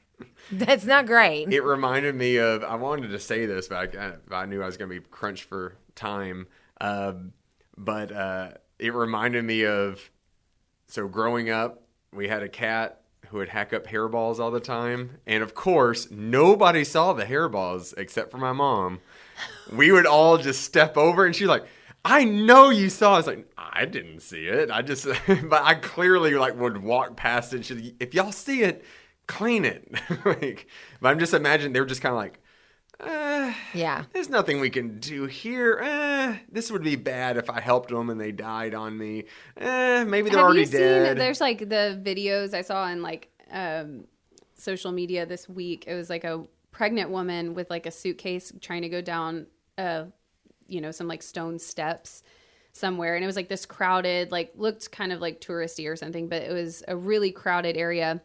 That's not great. It reminded me of, I wanted to say this, but I knew I was going to be crunched for time. But it reminded me of, so growing up, we had a cat who would hack up hairballs all the time. And of course, nobody saw the hairballs except for my mom. We would all just step over, and she's like, I know you saw. I was like, I didn't see it. But I clearly, like, would walk past it. And she's like, if y'all see it, clean it. But I'm just imagining they were just kind of like, there's nothing we can do here. This would be bad if I helped them and they died on me. Maybe they're already dead. There's, like, the videos I saw on, like, social media this week. It was like a pregnant woman with, like, a suitcase trying to go down some, like, stone steps somewhere, and it was like this crowded, like, looked kind of like touristy or something, but it was a really crowded area,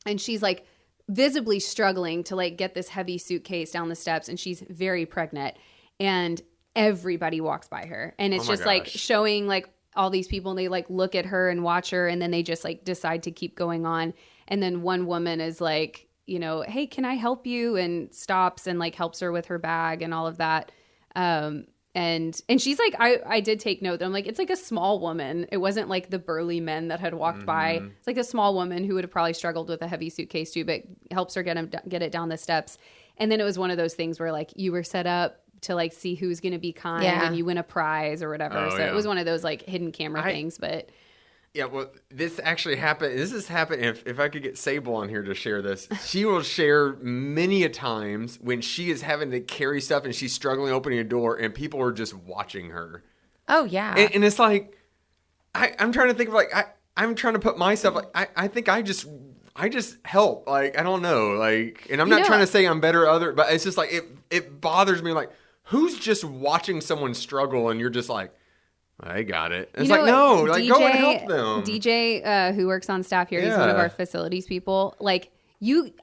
and she's, like, visibly struggling to, like, get this heavy suitcase down the steps, and she's very pregnant, and everybody walks by her, and it's just like showing, like, all these people, and they, like, look at her and watch her, and then they just, like, decide to keep going on. And then one woman is like, hey, can I help you? And stops and, like, helps her with her bag and all of that. And she's like, I did take note. I'm like, it's like a small woman. It wasn't like the burly men that had walked by. It's like a small woman who would have probably struggled with a heavy suitcase too, but helps her get it down the steps. And then it was one of those things where, like, you were set up to, like, see who's going to be kind and you win a prize or whatever. It was one of those, like, hidden camera things, but... Yeah, well, this actually happened. This has happened. If I could get Sable on here to share this, she will share many a times when she is having to carry stuff and she's struggling opening a door and people are just watching her. Oh, yeah. And it's like, I'm trying to think of, like, I'm trying to put myself, like, I think I just help. Like, I don't know. Like, and I'm not trying to say I'm better but it's just like, it bothers me. Like, who's just watching someone struggle and you're just like, I got it. It's like, no, like, go and help them. DJ, who works on staff here, he's one of our facilities people. Like,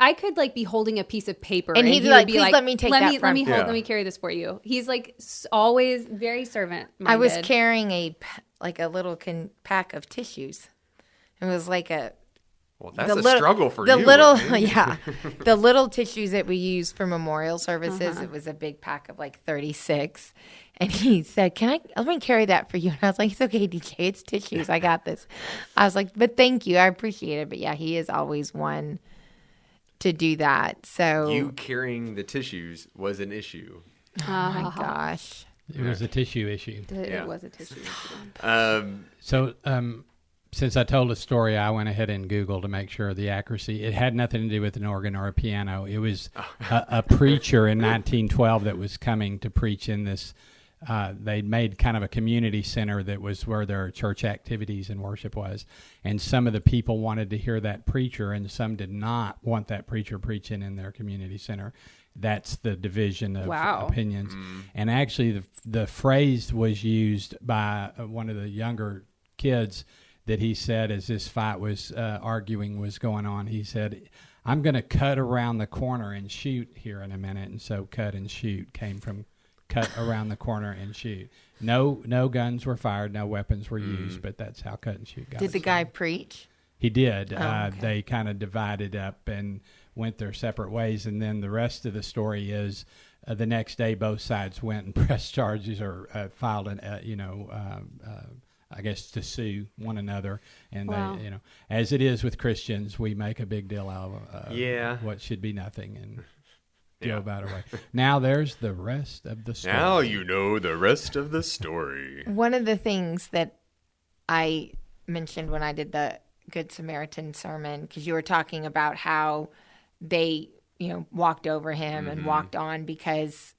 I could, like, be holding a piece of paper, and he'd be like, please let me take that from you. Let me carry this for you. He's, like, always very servant-minded. I was carrying a little pack of tissues. It was like a... Well, that's a struggle for you. The little tissues that we use for memorial services, it was a big pack of, like, 36. And he said, let me carry that for you. And I was like, it's okay, DJ, it's tissues. I got this. I was like, but thank you. I appreciate it. But yeah, he is always one to do that. So you carrying the tissues was an issue. oh my gosh. It was a tissue issue. It was a tissue issue. So, since I told a story, I went ahead and Googled to make sure of the accuracy. It had nothing to do with an organ or a piano. It was a preacher in 1912 that was coming to preach in this. They'd made kind of a community center that was where their church activities and worship was. And some of the people wanted to hear that preacher, and some did not want that preacher preaching in their community center. That's the division of opinions. And actually, the phrase was used by one of the younger kids that he said as this fight was arguing was going on. He said, I'm going to cut around the corner and shoot here in a minute. And so cut and shoot came from cut around the corner and shoot. No guns were fired, no weapons were used, but that's how cut and shoot got Did the guy preach? He did. Okay. They kind of divided up and went their separate ways. And then the rest of the story is the next day both sides went and pressed charges or filed I guess to sue one another. And they, as it is with Christians, we make a big deal out of what should be nothing and go about our way. Now there's the rest of the story. Now you know the rest of the story. One of the things that I mentioned when I did the Good Samaritan sermon, because you were talking about how they, walked over him and walked on because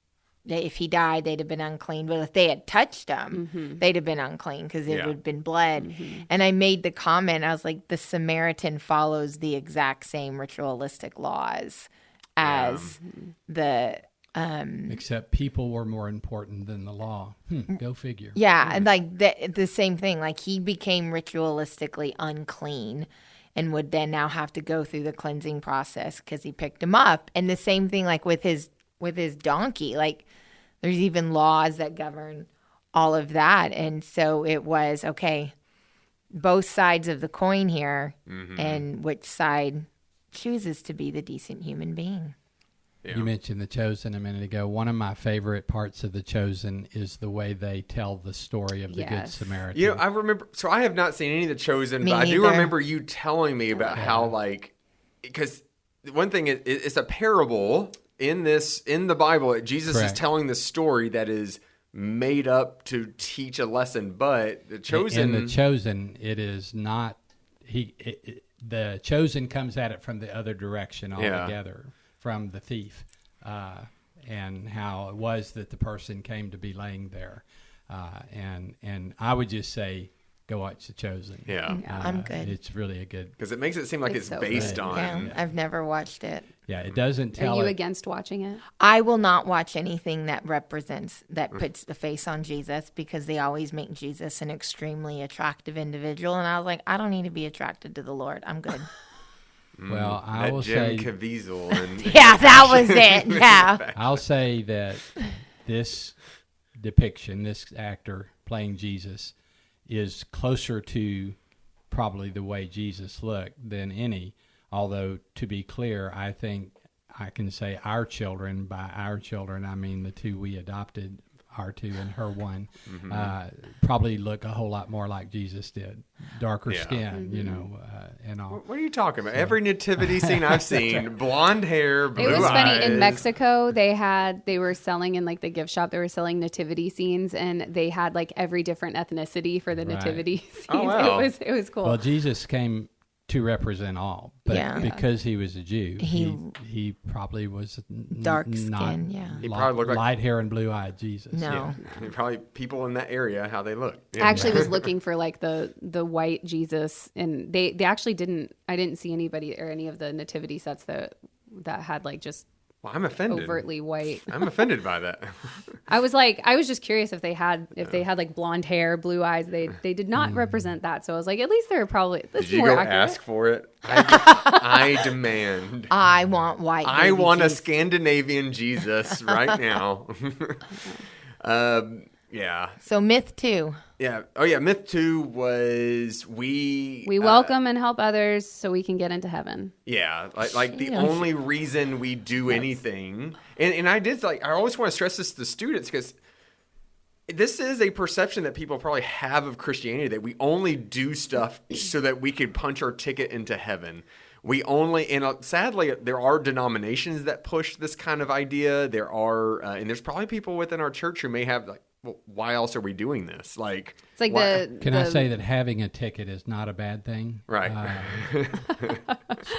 if he died, they'd have been unclean. But if they had touched him, they'd have been unclean because it would have been blood. And I made the comment, I was like, the Samaritan follows the exact same ritualistic laws as the... except people were more important than the law. Go figure. Yeah, and like the same thing. Like he became ritualistically unclean and would then now have to go through the cleansing process because he picked him up. And the same thing like with his donkey. Like there's even laws that govern all of that. And so it was, okay, both sides of the coin here and which side chooses to be the decent human being. Yeah. You mentioned The Chosen a minute ago. One of my favorite parts of The Chosen is the way they tell the story of the Good Samaritan. I remember, so I have not seen any of The Chosen, but I do remember you telling me about how, because one thing is, it's a parable in the Bible. Jesus is telling the story that is made up to teach a lesson, but The Chosen... In The Chosen, it is not... The Chosen comes at it from the other direction altogether. From the thief, and how it was that the person came to be laying there, and I would just say, go watch The Chosen. Yeah, I'm good. It's really a good because it makes it seem like it's so based on. Yeah, I've never watched it. Yeah, it doesn't tell. Are you against watching it? I will not watch anything that puts the face on Jesus because they always make Jesus an extremely attractive individual, and I was like, I don't need to be attracted to the Lord. I'm good. Well, I will say... Jim Caviezel. And yeah, that was it. Yeah. I'll say that this depiction, this actor playing Jesus, is closer to probably the way Jesus looked than any. Although, to be clear, I think I can say our children. By our children, I mean the two we adopted, our two and her one, probably look a whole lot more like Jesus did. Darker skin, and all. What are you talking about? Every nativity scene I've seen, blonde hair, blue eyes. It was funny. In Mexico, they were selling in like the gift shop, they were selling nativity scenes, and they had like every different ethnicity for the nativity scenes. Oh, wow. It was cool. Well, Jesus came to represent all, but because he was a Jew, he probably was dark skin. He probably looked like light hair and blue eyed Jesus. No, probably people in that area how they look. Yeah. I actually was looking for like the white Jesus, and they actually didn't. I didn't see anybody or any of the nativity sets that had like just. Well, I'm offended. Overtly white. I'm offended by that. I was just curious if they had like blonde hair, blue eyes. They did not represent that. So I was like, at least they're probably. Did you go ask for it? I demand. I want white. I want a Scandinavian Jesus right now. Yeah. So myth 2. Yeah. Oh yeah. Myth 2 was we welcome and help others so we can get into heaven. Yeah. Like the only reason we do anything, and I always want to stress this to the students because this is a perception that people probably have of Christianity, that we only do stuff so that we could punch our ticket into heaven. we only, and sadly, there are denominations that push this kind of idea. There are, and there's probably people within our church who may have like, well, why else are we doing this? Like, it's like Can I say that having a ticket is not a bad thing? Right.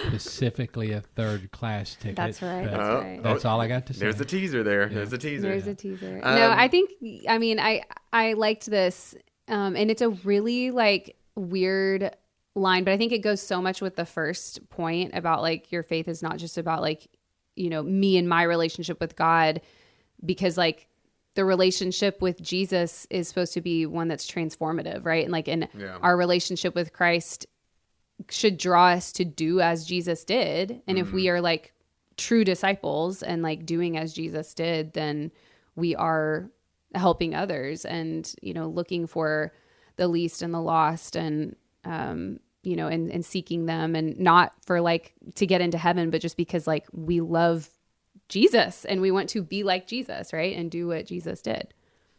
Specifically a third-class ticket. That's right. But That's right. That's all I got to say. There's a teaser there. Yeah. There's a teaser. There's a teaser. No, I think, I mean, I liked this, and it's a really like weird line, but I think it goes so much with the first point about like your faith is not just about like, you know, me and my relationship with God, because like the relationship with Jesus is supposed to be one that's transformative, right? And like our relationship with Christ should draw us to do as Jesus did. And if we are like true disciples and like doing as Jesus did, then we are helping others and, you know, looking for the least and the lost and, you know, and seeking them, and not for like to get into heaven, but just because like we love Jesus and we want to be like Jesus, right? And do what Jesus did.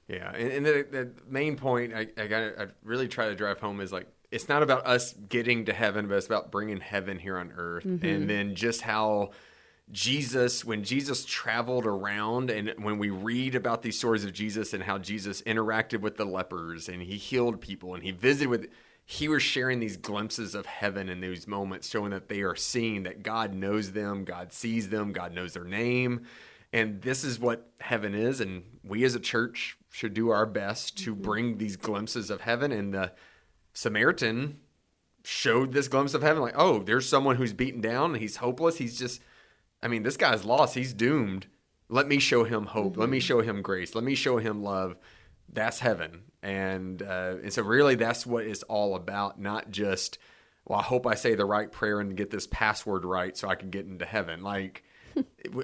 Yeah. And the main point I really try to drive home is like, it's not about us getting to heaven, but it's about bringing heaven here on earth. And then just how when Jesus traveled around, and when we read about these stories of Jesus and how Jesus interacted with the lepers and he healed people and he visited with, he was sharing these glimpses of heaven in those moments, showing that they are seeing that God knows them, God sees them, God knows their name. And this is what heaven is. And we as a church should do our best to bring these glimpses of heaven. And the Samaritan showed this glimpse of heaven, like, oh, there's someone who's beaten down. He's hopeless. He's just, I mean, this guy's lost. He's doomed. Let me show him hope. Let me show him grace. Let me show him love. That's heaven. And so really that's what it's all about. Not just, well, I hope I say the right prayer and get this password right so I can get into heaven. Like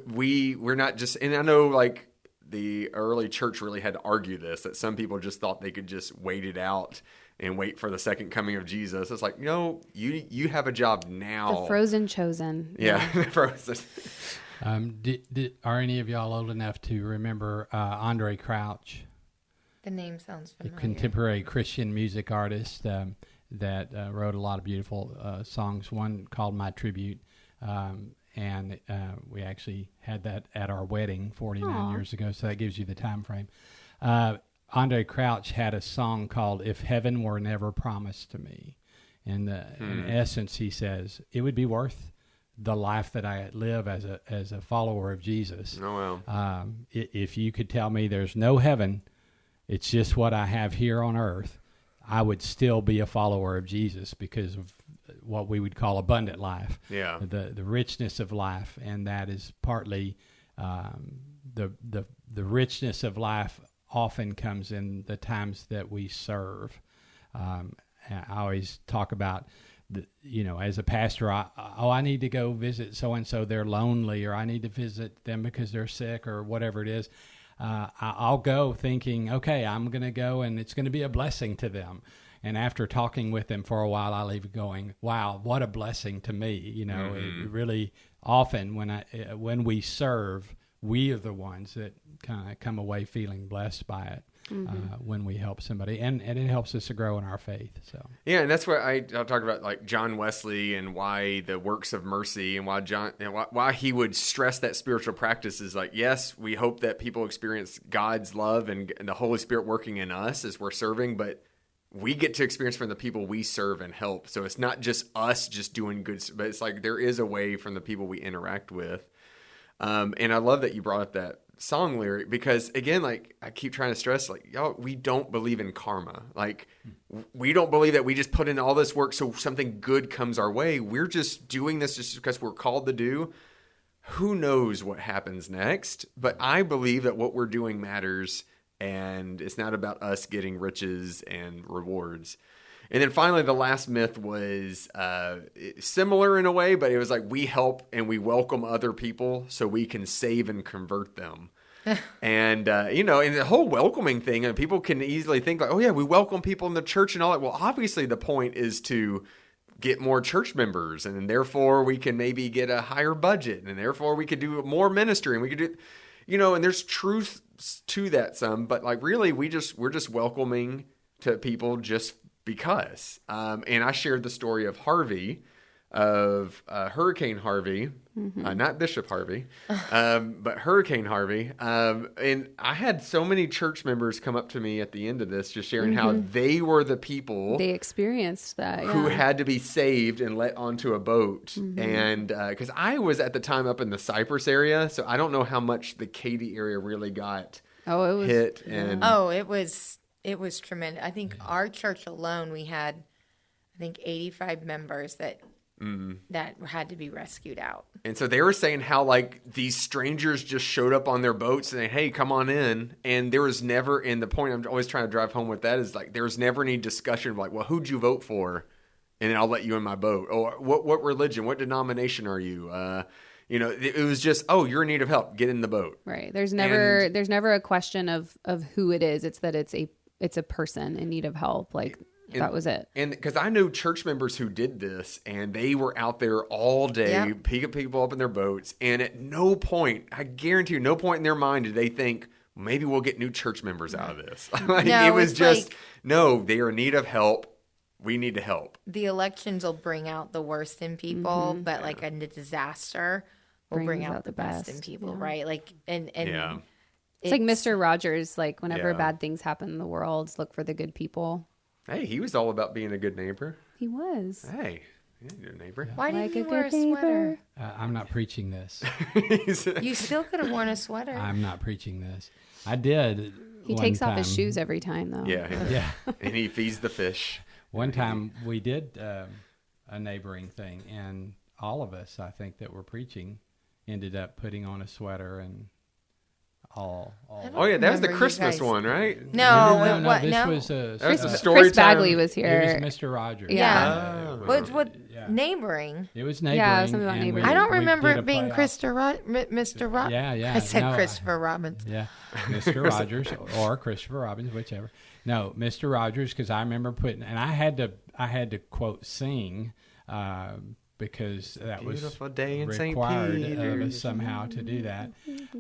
we're not just, and I know like the early church really had to argue this, that some people just thought they could just wait it out and wait for the second coming of Jesus. It's like, no, you have a job now. The frozen chosen. Yeah. Frozen. Are any of y'all old enough to remember Andre Crouch? The name sounds familiar. A contemporary Christian music artist that wrote a lot of beautiful songs, one called My Tribute. And we actually had that at our wedding 49 years ago, so that gives you the time frame. Andre Crouch had a song called If Heaven Were Never Promised to Me. And in essence, he says, it would be worth the life that I live as a follower of Jesus. Oh, wow. If you could tell me there's no heaven, it's just what I have here on earth, I would still be a follower of Jesus because of what we would call abundant life. Yeah. The richness of life, and that is partly the richness of life often comes in the times that we serve. I always talk about, as a pastor, I need to go visit so-and-so, they're lonely, or I need to visit them because they're sick, or whatever it is. I'll go thinking, okay, I'm going to go and it's going to be a blessing to them. And after talking with them for a while, I leave going, wow, what a blessing to me. It really often when we serve, we are the ones that kind of come away feeling blessed by it when we help somebody. And it helps us to grow in our faith. So yeah, and that's what I'll talk about, like John Wesley and why the works of mercy and why he would stress that spiritual practice is like, yes, we hope that people experience God's love and the Holy Spirit working in us as we're serving, but we get to experience from the people we serve and help. So it's not just us just doing good, but it's like there is a way from the people we interact with. And I love that you brought up that song lyric because, again, like I keep trying to stress, like, y'all, we don't believe in karma. Like, we don't believe that we just put in all this work so something good comes our way. We're just doing this just because we're called to do. Who knows what happens next? But I believe that what we're doing matters. And it's not about us getting riches and rewards. And then finally, the last myth was similar in a way, but it was like we help and we welcome other people so we can save and convert them. And, and the whole welcoming thing, and people can easily think like, oh, yeah, we welcome people in the church and all that. Well, obviously, the point is to get more church members, and therefore we can maybe get a higher budget, and therefore we could do more ministry, and we could do, and there's truth to that some, but like really we're just welcoming to people just because. And I shared the story of Harvey Hurricane Harvey, not Bishop Harvey, but Hurricane Harvey. And I had so many church members come up to me at the end of this, just sharing how they were the people they experienced that, who had to be saved and let onto a boat. And because I was at the time up in the Cypress area, so I don't know how much the Katy area really got hit. And it was tremendous. I think our church alone, we had, 85 members that had to be rescued out. And so they were saying how like these strangers just showed up on their boat saying, "Hey, come on in." And there was never, and the point I'm always trying to drive home with that is like there was never any discussion of like, well, who'd you vote for? And then I'll let you in my boat. Or what religion, what denomination are you? It was just, oh, you're in need of help. Get in the boat. Right. There's never a question of who it is. It's that it's a person in need of help. Like that was it. And because I know church members who did this, and they were out there all day picking people up in their boats. And at no point, I guarantee you, no point in their mind did they think, maybe we'll get new church members out of this. It was just, no, they are in need of help. We need to help. The elections will bring out the worst in people, but like a disaster will bring out the best in people, right? Like, and it's like Mr. Rogers, like whenever bad things happen in the world, look for the good people. Hey, he was all about being a good neighbor. He was. Hey, you're a neighbor. Yeah. Why did you wear a sweater? I'm not preaching this. You still could have worn a sweater. I'm not preaching this. I did. He takes off his shoes every time, though. Yeah. And he feeds the fish. One time we did a neighboring thing, and all of us, I think, that were preaching ended up putting on a sweater and all. Oh yeah, that was the Christmas one, right? No. This was a story Chris time. Bagley was here. It was Mr. Rogers. Yeah. neighboring? It was neighboring. Yeah, something about neighboring. I don't remember it being Mr. Rogers. Yeah. I said Christopher Robbins. Yeah, Mr. Rogers or Christopher Robbins, whichever. No, Mr. Rogers, because I remember and I had to quote sing. Because that Beautiful was day in required of us somehow to do that.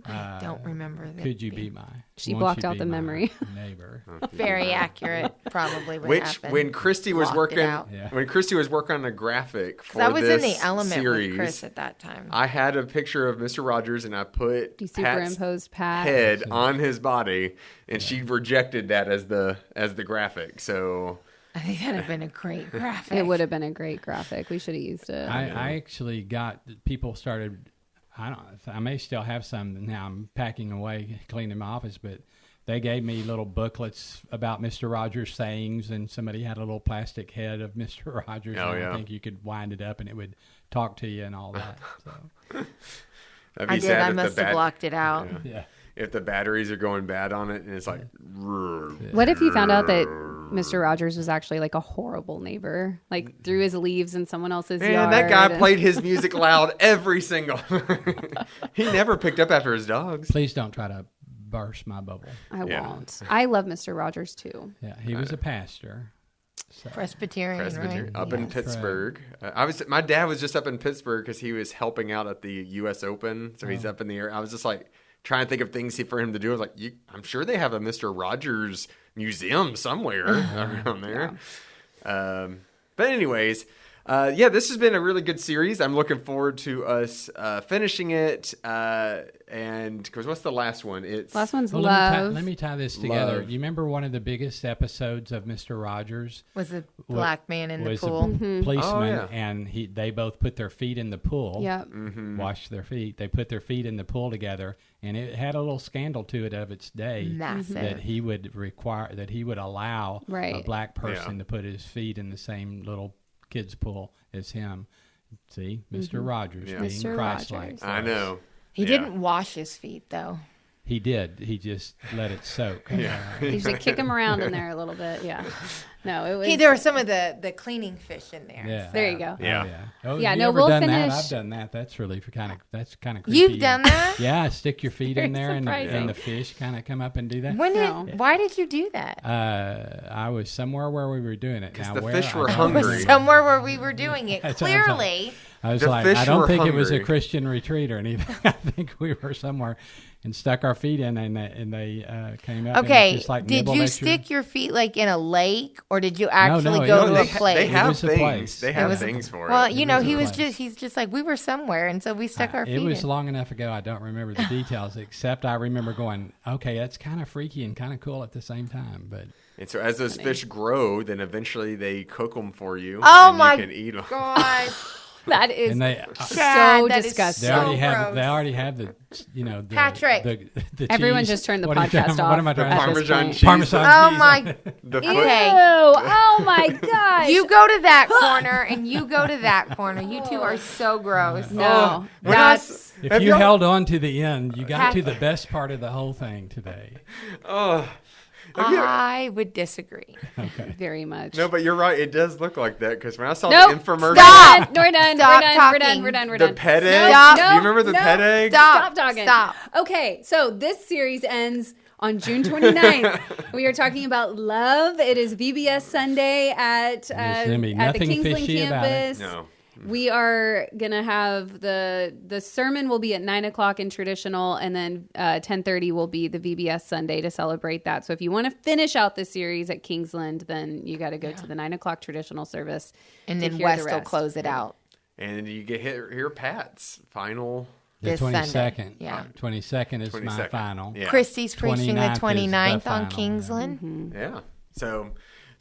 I don't remember that. Could you be She blocked out the memory. Neighbor. Very accurate, probably. When Christy was working, when Christy was working on a graphic for I was this in the element series, with Chris at that time. I had a picture of Mr. Rogers and I put You superimposed Pat's head on his body, and she rejected that as the graphic. So. I think that'd have been a great graphic. It would have been a great graphic. We should have used it. I actually got people started. I may still have some now. I'm packing away, cleaning my office, but they gave me little booklets about Mr. Rogers sayings, and somebody had a little plastic head of Mr. Rogers. I think you could wind it up and it would talk to you and all that. So. I did. I must have blocked it out. Yeah. If the batteries are going bad on it, and it's like, what if you found out that Mr. Rogers was actually like a horrible neighbor, like threw his leaves in someone else's yard? And that guy played his music loud every single. He never picked up after his dogs. Please don't try to burst my bubble. I won't. I love Mr. Rogers too. Yeah, he was a pastor. So. Presbyterian, right? Up in Pittsburgh. My dad was just up in Pittsburgh because he was helping out at the U.S. Open, so he's up in the air. I was just like trying to think of things for him to do. I was like, I'm sure they have a Mr. Rogers museum somewhere around there. But anyways, this has been a really good series. I'm looking forward to us finishing it. And because what's the last one? Last one's Love. Let me tie this together. Love. You remember one of the biggest episodes of Mr. Rogers was the black man in the was pool. A policeman, and they both put their feet in the pool. Yep. Washed their feet. They put their feet in the pool together, and it had a little scandal to it of its day. Massive. That he would allow a black person to put his feet in the same little kids pool as him. See, Mr. Rogers being Mr. Christ-like. I know. He didn't wash his feet, though. He did. He just let it soak. You should kick him around in there a little bit. Yeah. No, it was. There were some of the cleaning fish in there. Yeah. So. There you go. We'll finish. That? I've done that. That's really kind of creepy. You've done that? Yeah, stick your feet in there surprising. and the fish kind of come up and do that. Why did you do that? I was somewhere where we were doing it. Because the fish were hungry. Somewhere where we were doing it. Clearly. I was The like, fish I don't were think it was a hungry. Christian retreat or anything. I think we were somewhere and stuck our feet in, and they came up. Okay, and just like did nibbled you at stick your feet like in a lake, or did you No, actually it go was- to a they place? They have was a things. place. They It have was a- things for Well, it. you know, was a he was place. he's just like, we were somewhere, and so we stuck our feet It was in. long enough ago. I don't remember the details, except I remember going, okay, that's kind of freaky and kind of cool at the same time. But And so as those fish grow, then eventually they cook them for you. Oh and my you can eat them. God, That is and they Chad, so that is disgusting. they so already have gross. they already have the the Patrick. the Everyone cheese. just turned the What are you podcast trying- off. What am I trying at to this Parmesan point. cheese. Parmesan Oh cheese. my! The Ew! foot. Oh my gosh! You go to that corner, and you go to that corner. You two are so gross. no, When I that's s- If Have you y'all- held on to the end, you got to Patrick. the best part of the whole thing today. Oh. Have you- I would disagree. very much. No, but you're right. It does look like that because when I saw Nope. the infomercial, Stop. We're done. Stop we're done. talking. We're done. We're done. We're the done. pet No, egg. Stop. Do you remember the no. pet egg? Stop. Stop talking. Stop. Okay, so this series ends on June 29th. We are talking about love. It is VBS Sunday at gonna be at the nothing Kingsland fishy about it. campus. No. We are gonna have the sermon will be at 9:00 in traditional, and then 10:30 will be the VBS Sunday to celebrate that. So if you want to finish out the series at Kingsland, then you got to go to the 9:00 traditional service, And to then hear West the will rest. close it out. And you get hear Pat's final. The This Sunday. 22nd. Yeah. 22nd is my 22nd. final. Yeah. Christy's preaching the 29th is the 29th final, on yeah. Kingsland. Yeah. So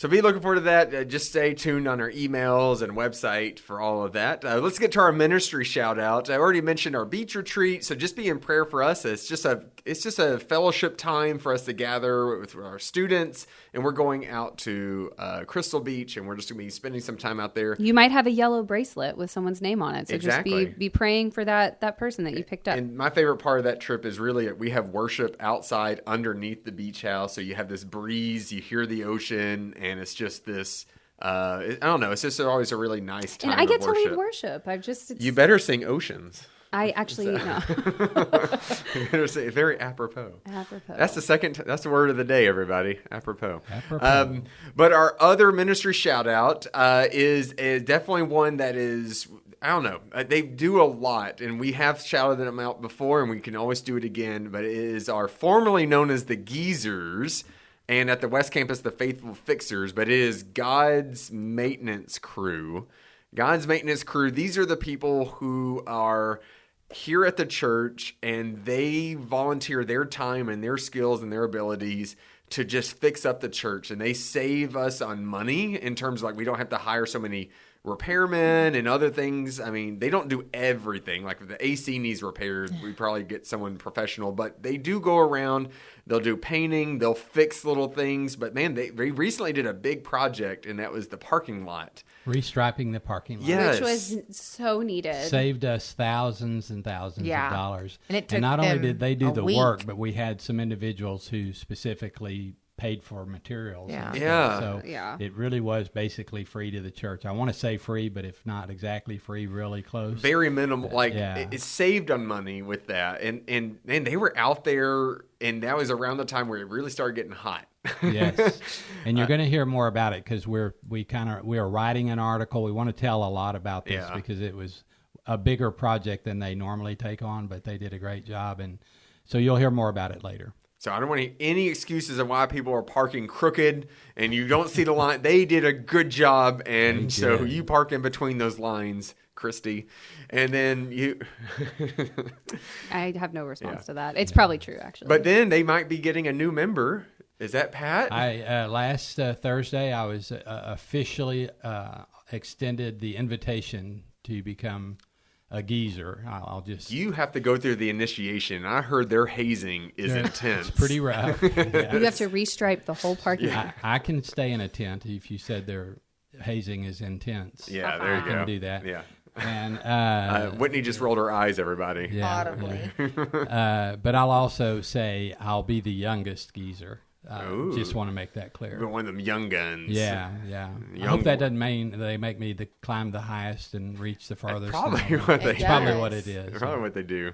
be looking forward to that. Just stay tuned on our emails and website for all of that. Let's get to our ministry shout out. I already mentioned our beach retreat, so just be in prayer for us. It's just a fellowship time for us to gather with our students, and we're going out to Crystal Beach, and we're just going to be spending some time out there. You might have a yellow bracelet with someone's name on it, so Exactly. just be praying for that person that you picked up. And my favorite part of that trip is really we have worship outside underneath the beach house. So you have this breeze, you hear the ocean, and it's just this, I don't know, it's just always a really nice time And I get of to worship. lead worship. You better sing oceans. I actually no. You better sing, very apropos. Apropos. That's the word of the day, everybody. Apropos. Apropos. But our other ministry shout out is definitely one that is, I don't know. They do a lot, and we have shouted them out before, and we can always do it again. But it is our formerly known as the Geezers, and at the West Campus, the Faithful Fixers. But it is God's maintenance crew. God's maintenance crew. These are the people who are here at the church, and they volunteer their time and their skills and their abilities to just fix up the church. And they save us on money in terms of like we don't have to hire so many repairmen and other things. I mean, they don't do everything. Like if the AC needs repaired, we probably get someone professional, but they do go around. They'll do painting. They'll fix little things. But man, they recently did a big project, and that was the parking lot. Restriping the parking lot. Yeah. Which Yes. was so needed. Saved us thousands and thousands Yeah. of dollars. And it took not only them did they do a the week. work, but we had some individuals who specifically paid for materials. Yeah. and stuff. Yeah. So Yeah. it really was basically free to the church. I want to say free, but if not exactly free, really close. Very minimal. Like Yeah. it saved on money with that. And they were out there, and that was around the time where it really started getting hot. Yes, and you're going to hear more about it because we are writing an article. We want to tell a lot about this Yeah. because it was a bigger project than they normally take on, but they did a great job, and so you'll hear more about it later. So I don't want any excuses of why people are parking crooked and you don't see the line. They did a good job, and They so did. you park in between those lines, Christy, and then you. I have no response to that. It's probably true, actually. But then they might be getting a new member. Is that Pat? I last Thursday I was officially extended the invitation to become a geezer. I'll just You have to go through the initiation. I heard their hazing is intense. It's pretty rough. Yeah. you have to restripe the whole parking lot. I can stay in a tent if you said their hazing is intense. Yeah, there you I go. can do that. Yeah. And Whitney just rolled her eyes, everybody. yeah, Audibly. yeah. But I'll also say I'll be the youngest geezer. Ooh. Just want to make that You're clear. one of them young guns. Yeah, yeah. I Young hope that boy. doesn't mean they make me climb the highest and reach the farthest. Probably No, what they That's probably does. what it is. Probably what they do.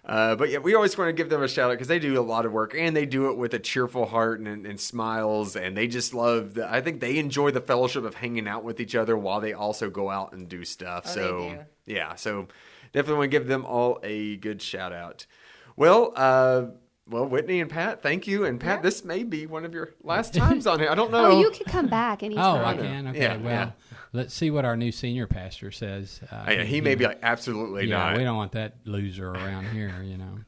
But yeah, we always want to give them a shout out because they do a lot of work and they do it with a cheerful heart and smiles. And they just love I think they enjoy the fellowship of hanging out with each other while they also go out and do stuff. They do. Yeah, so definitely want to give them all a good shout out. Well, Whitney and Pat, thank you. And Pat, this may be one of your last times on here. I don't know. Oh, you can come back anytime. Oh, I can? Okay, well, let's see what our new senior pastor says. He may be like, absolutely not. We don't want that loser around here,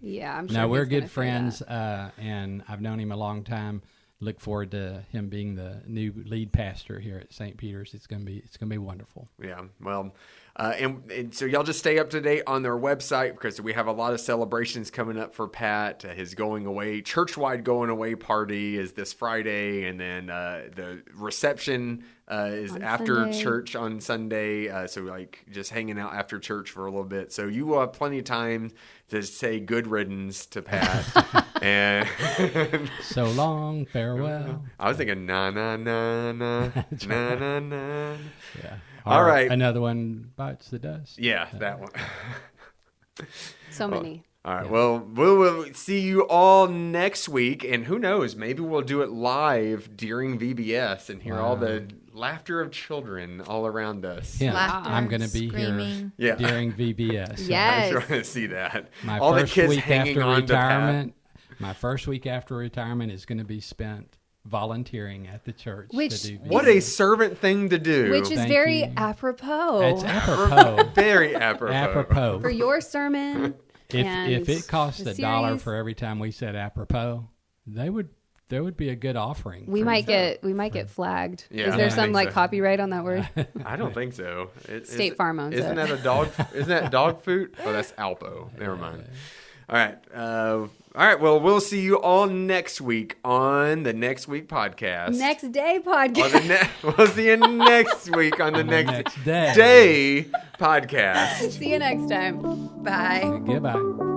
Yeah, I'm sure. No, we're good friends, and I've known him a long time. Look forward to him being the new lead pastor here at St. Peter's. It's gonna be wonderful. Yeah, well, and so y'all just stay up to date on their website because we have a lot of celebrations coming up for Pat. His going away, church-wide going away party is this Friday, and then the reception is on after Sunday. Church on Sunday. So like just hanging out after church for a little bit. So you will have plenty of time to say good riddance to Pat. And so long, farewell. I was thinking na na na na na na na. Yeah. All right. Another one bites the dust. Yeah, that one. So many. All right. Yeah. Well, we'll see you all next week, and who knows? Maybe we'll do it live during VBS and hear all the laughter of children all around us. Yeah, laughter, I'm going to be screaming. here during VBS. So. Yes, I just want to see that. My all first the kids week hanging after on retirement. My first week after retirement is going to be spent volunteering at the church. What a servant thing to do. Which is very apropos. It's apropos. Very apropos. Apropos. For your sermon. If it cost $1 for every time we said apropos, there would be a good offering. We might get flagged. Yeah, is there some copyright on that word? I don't think so. State Farm owns Isn't that a dog? Isn't that dog food? Oh, that's Alpo. Never mind. All right. All right. Well, we'll see you all next week on the Next Week podcast. Next Day podcast. We'll see you next week on the next day podcast. See you next time. Bye. Goodbye.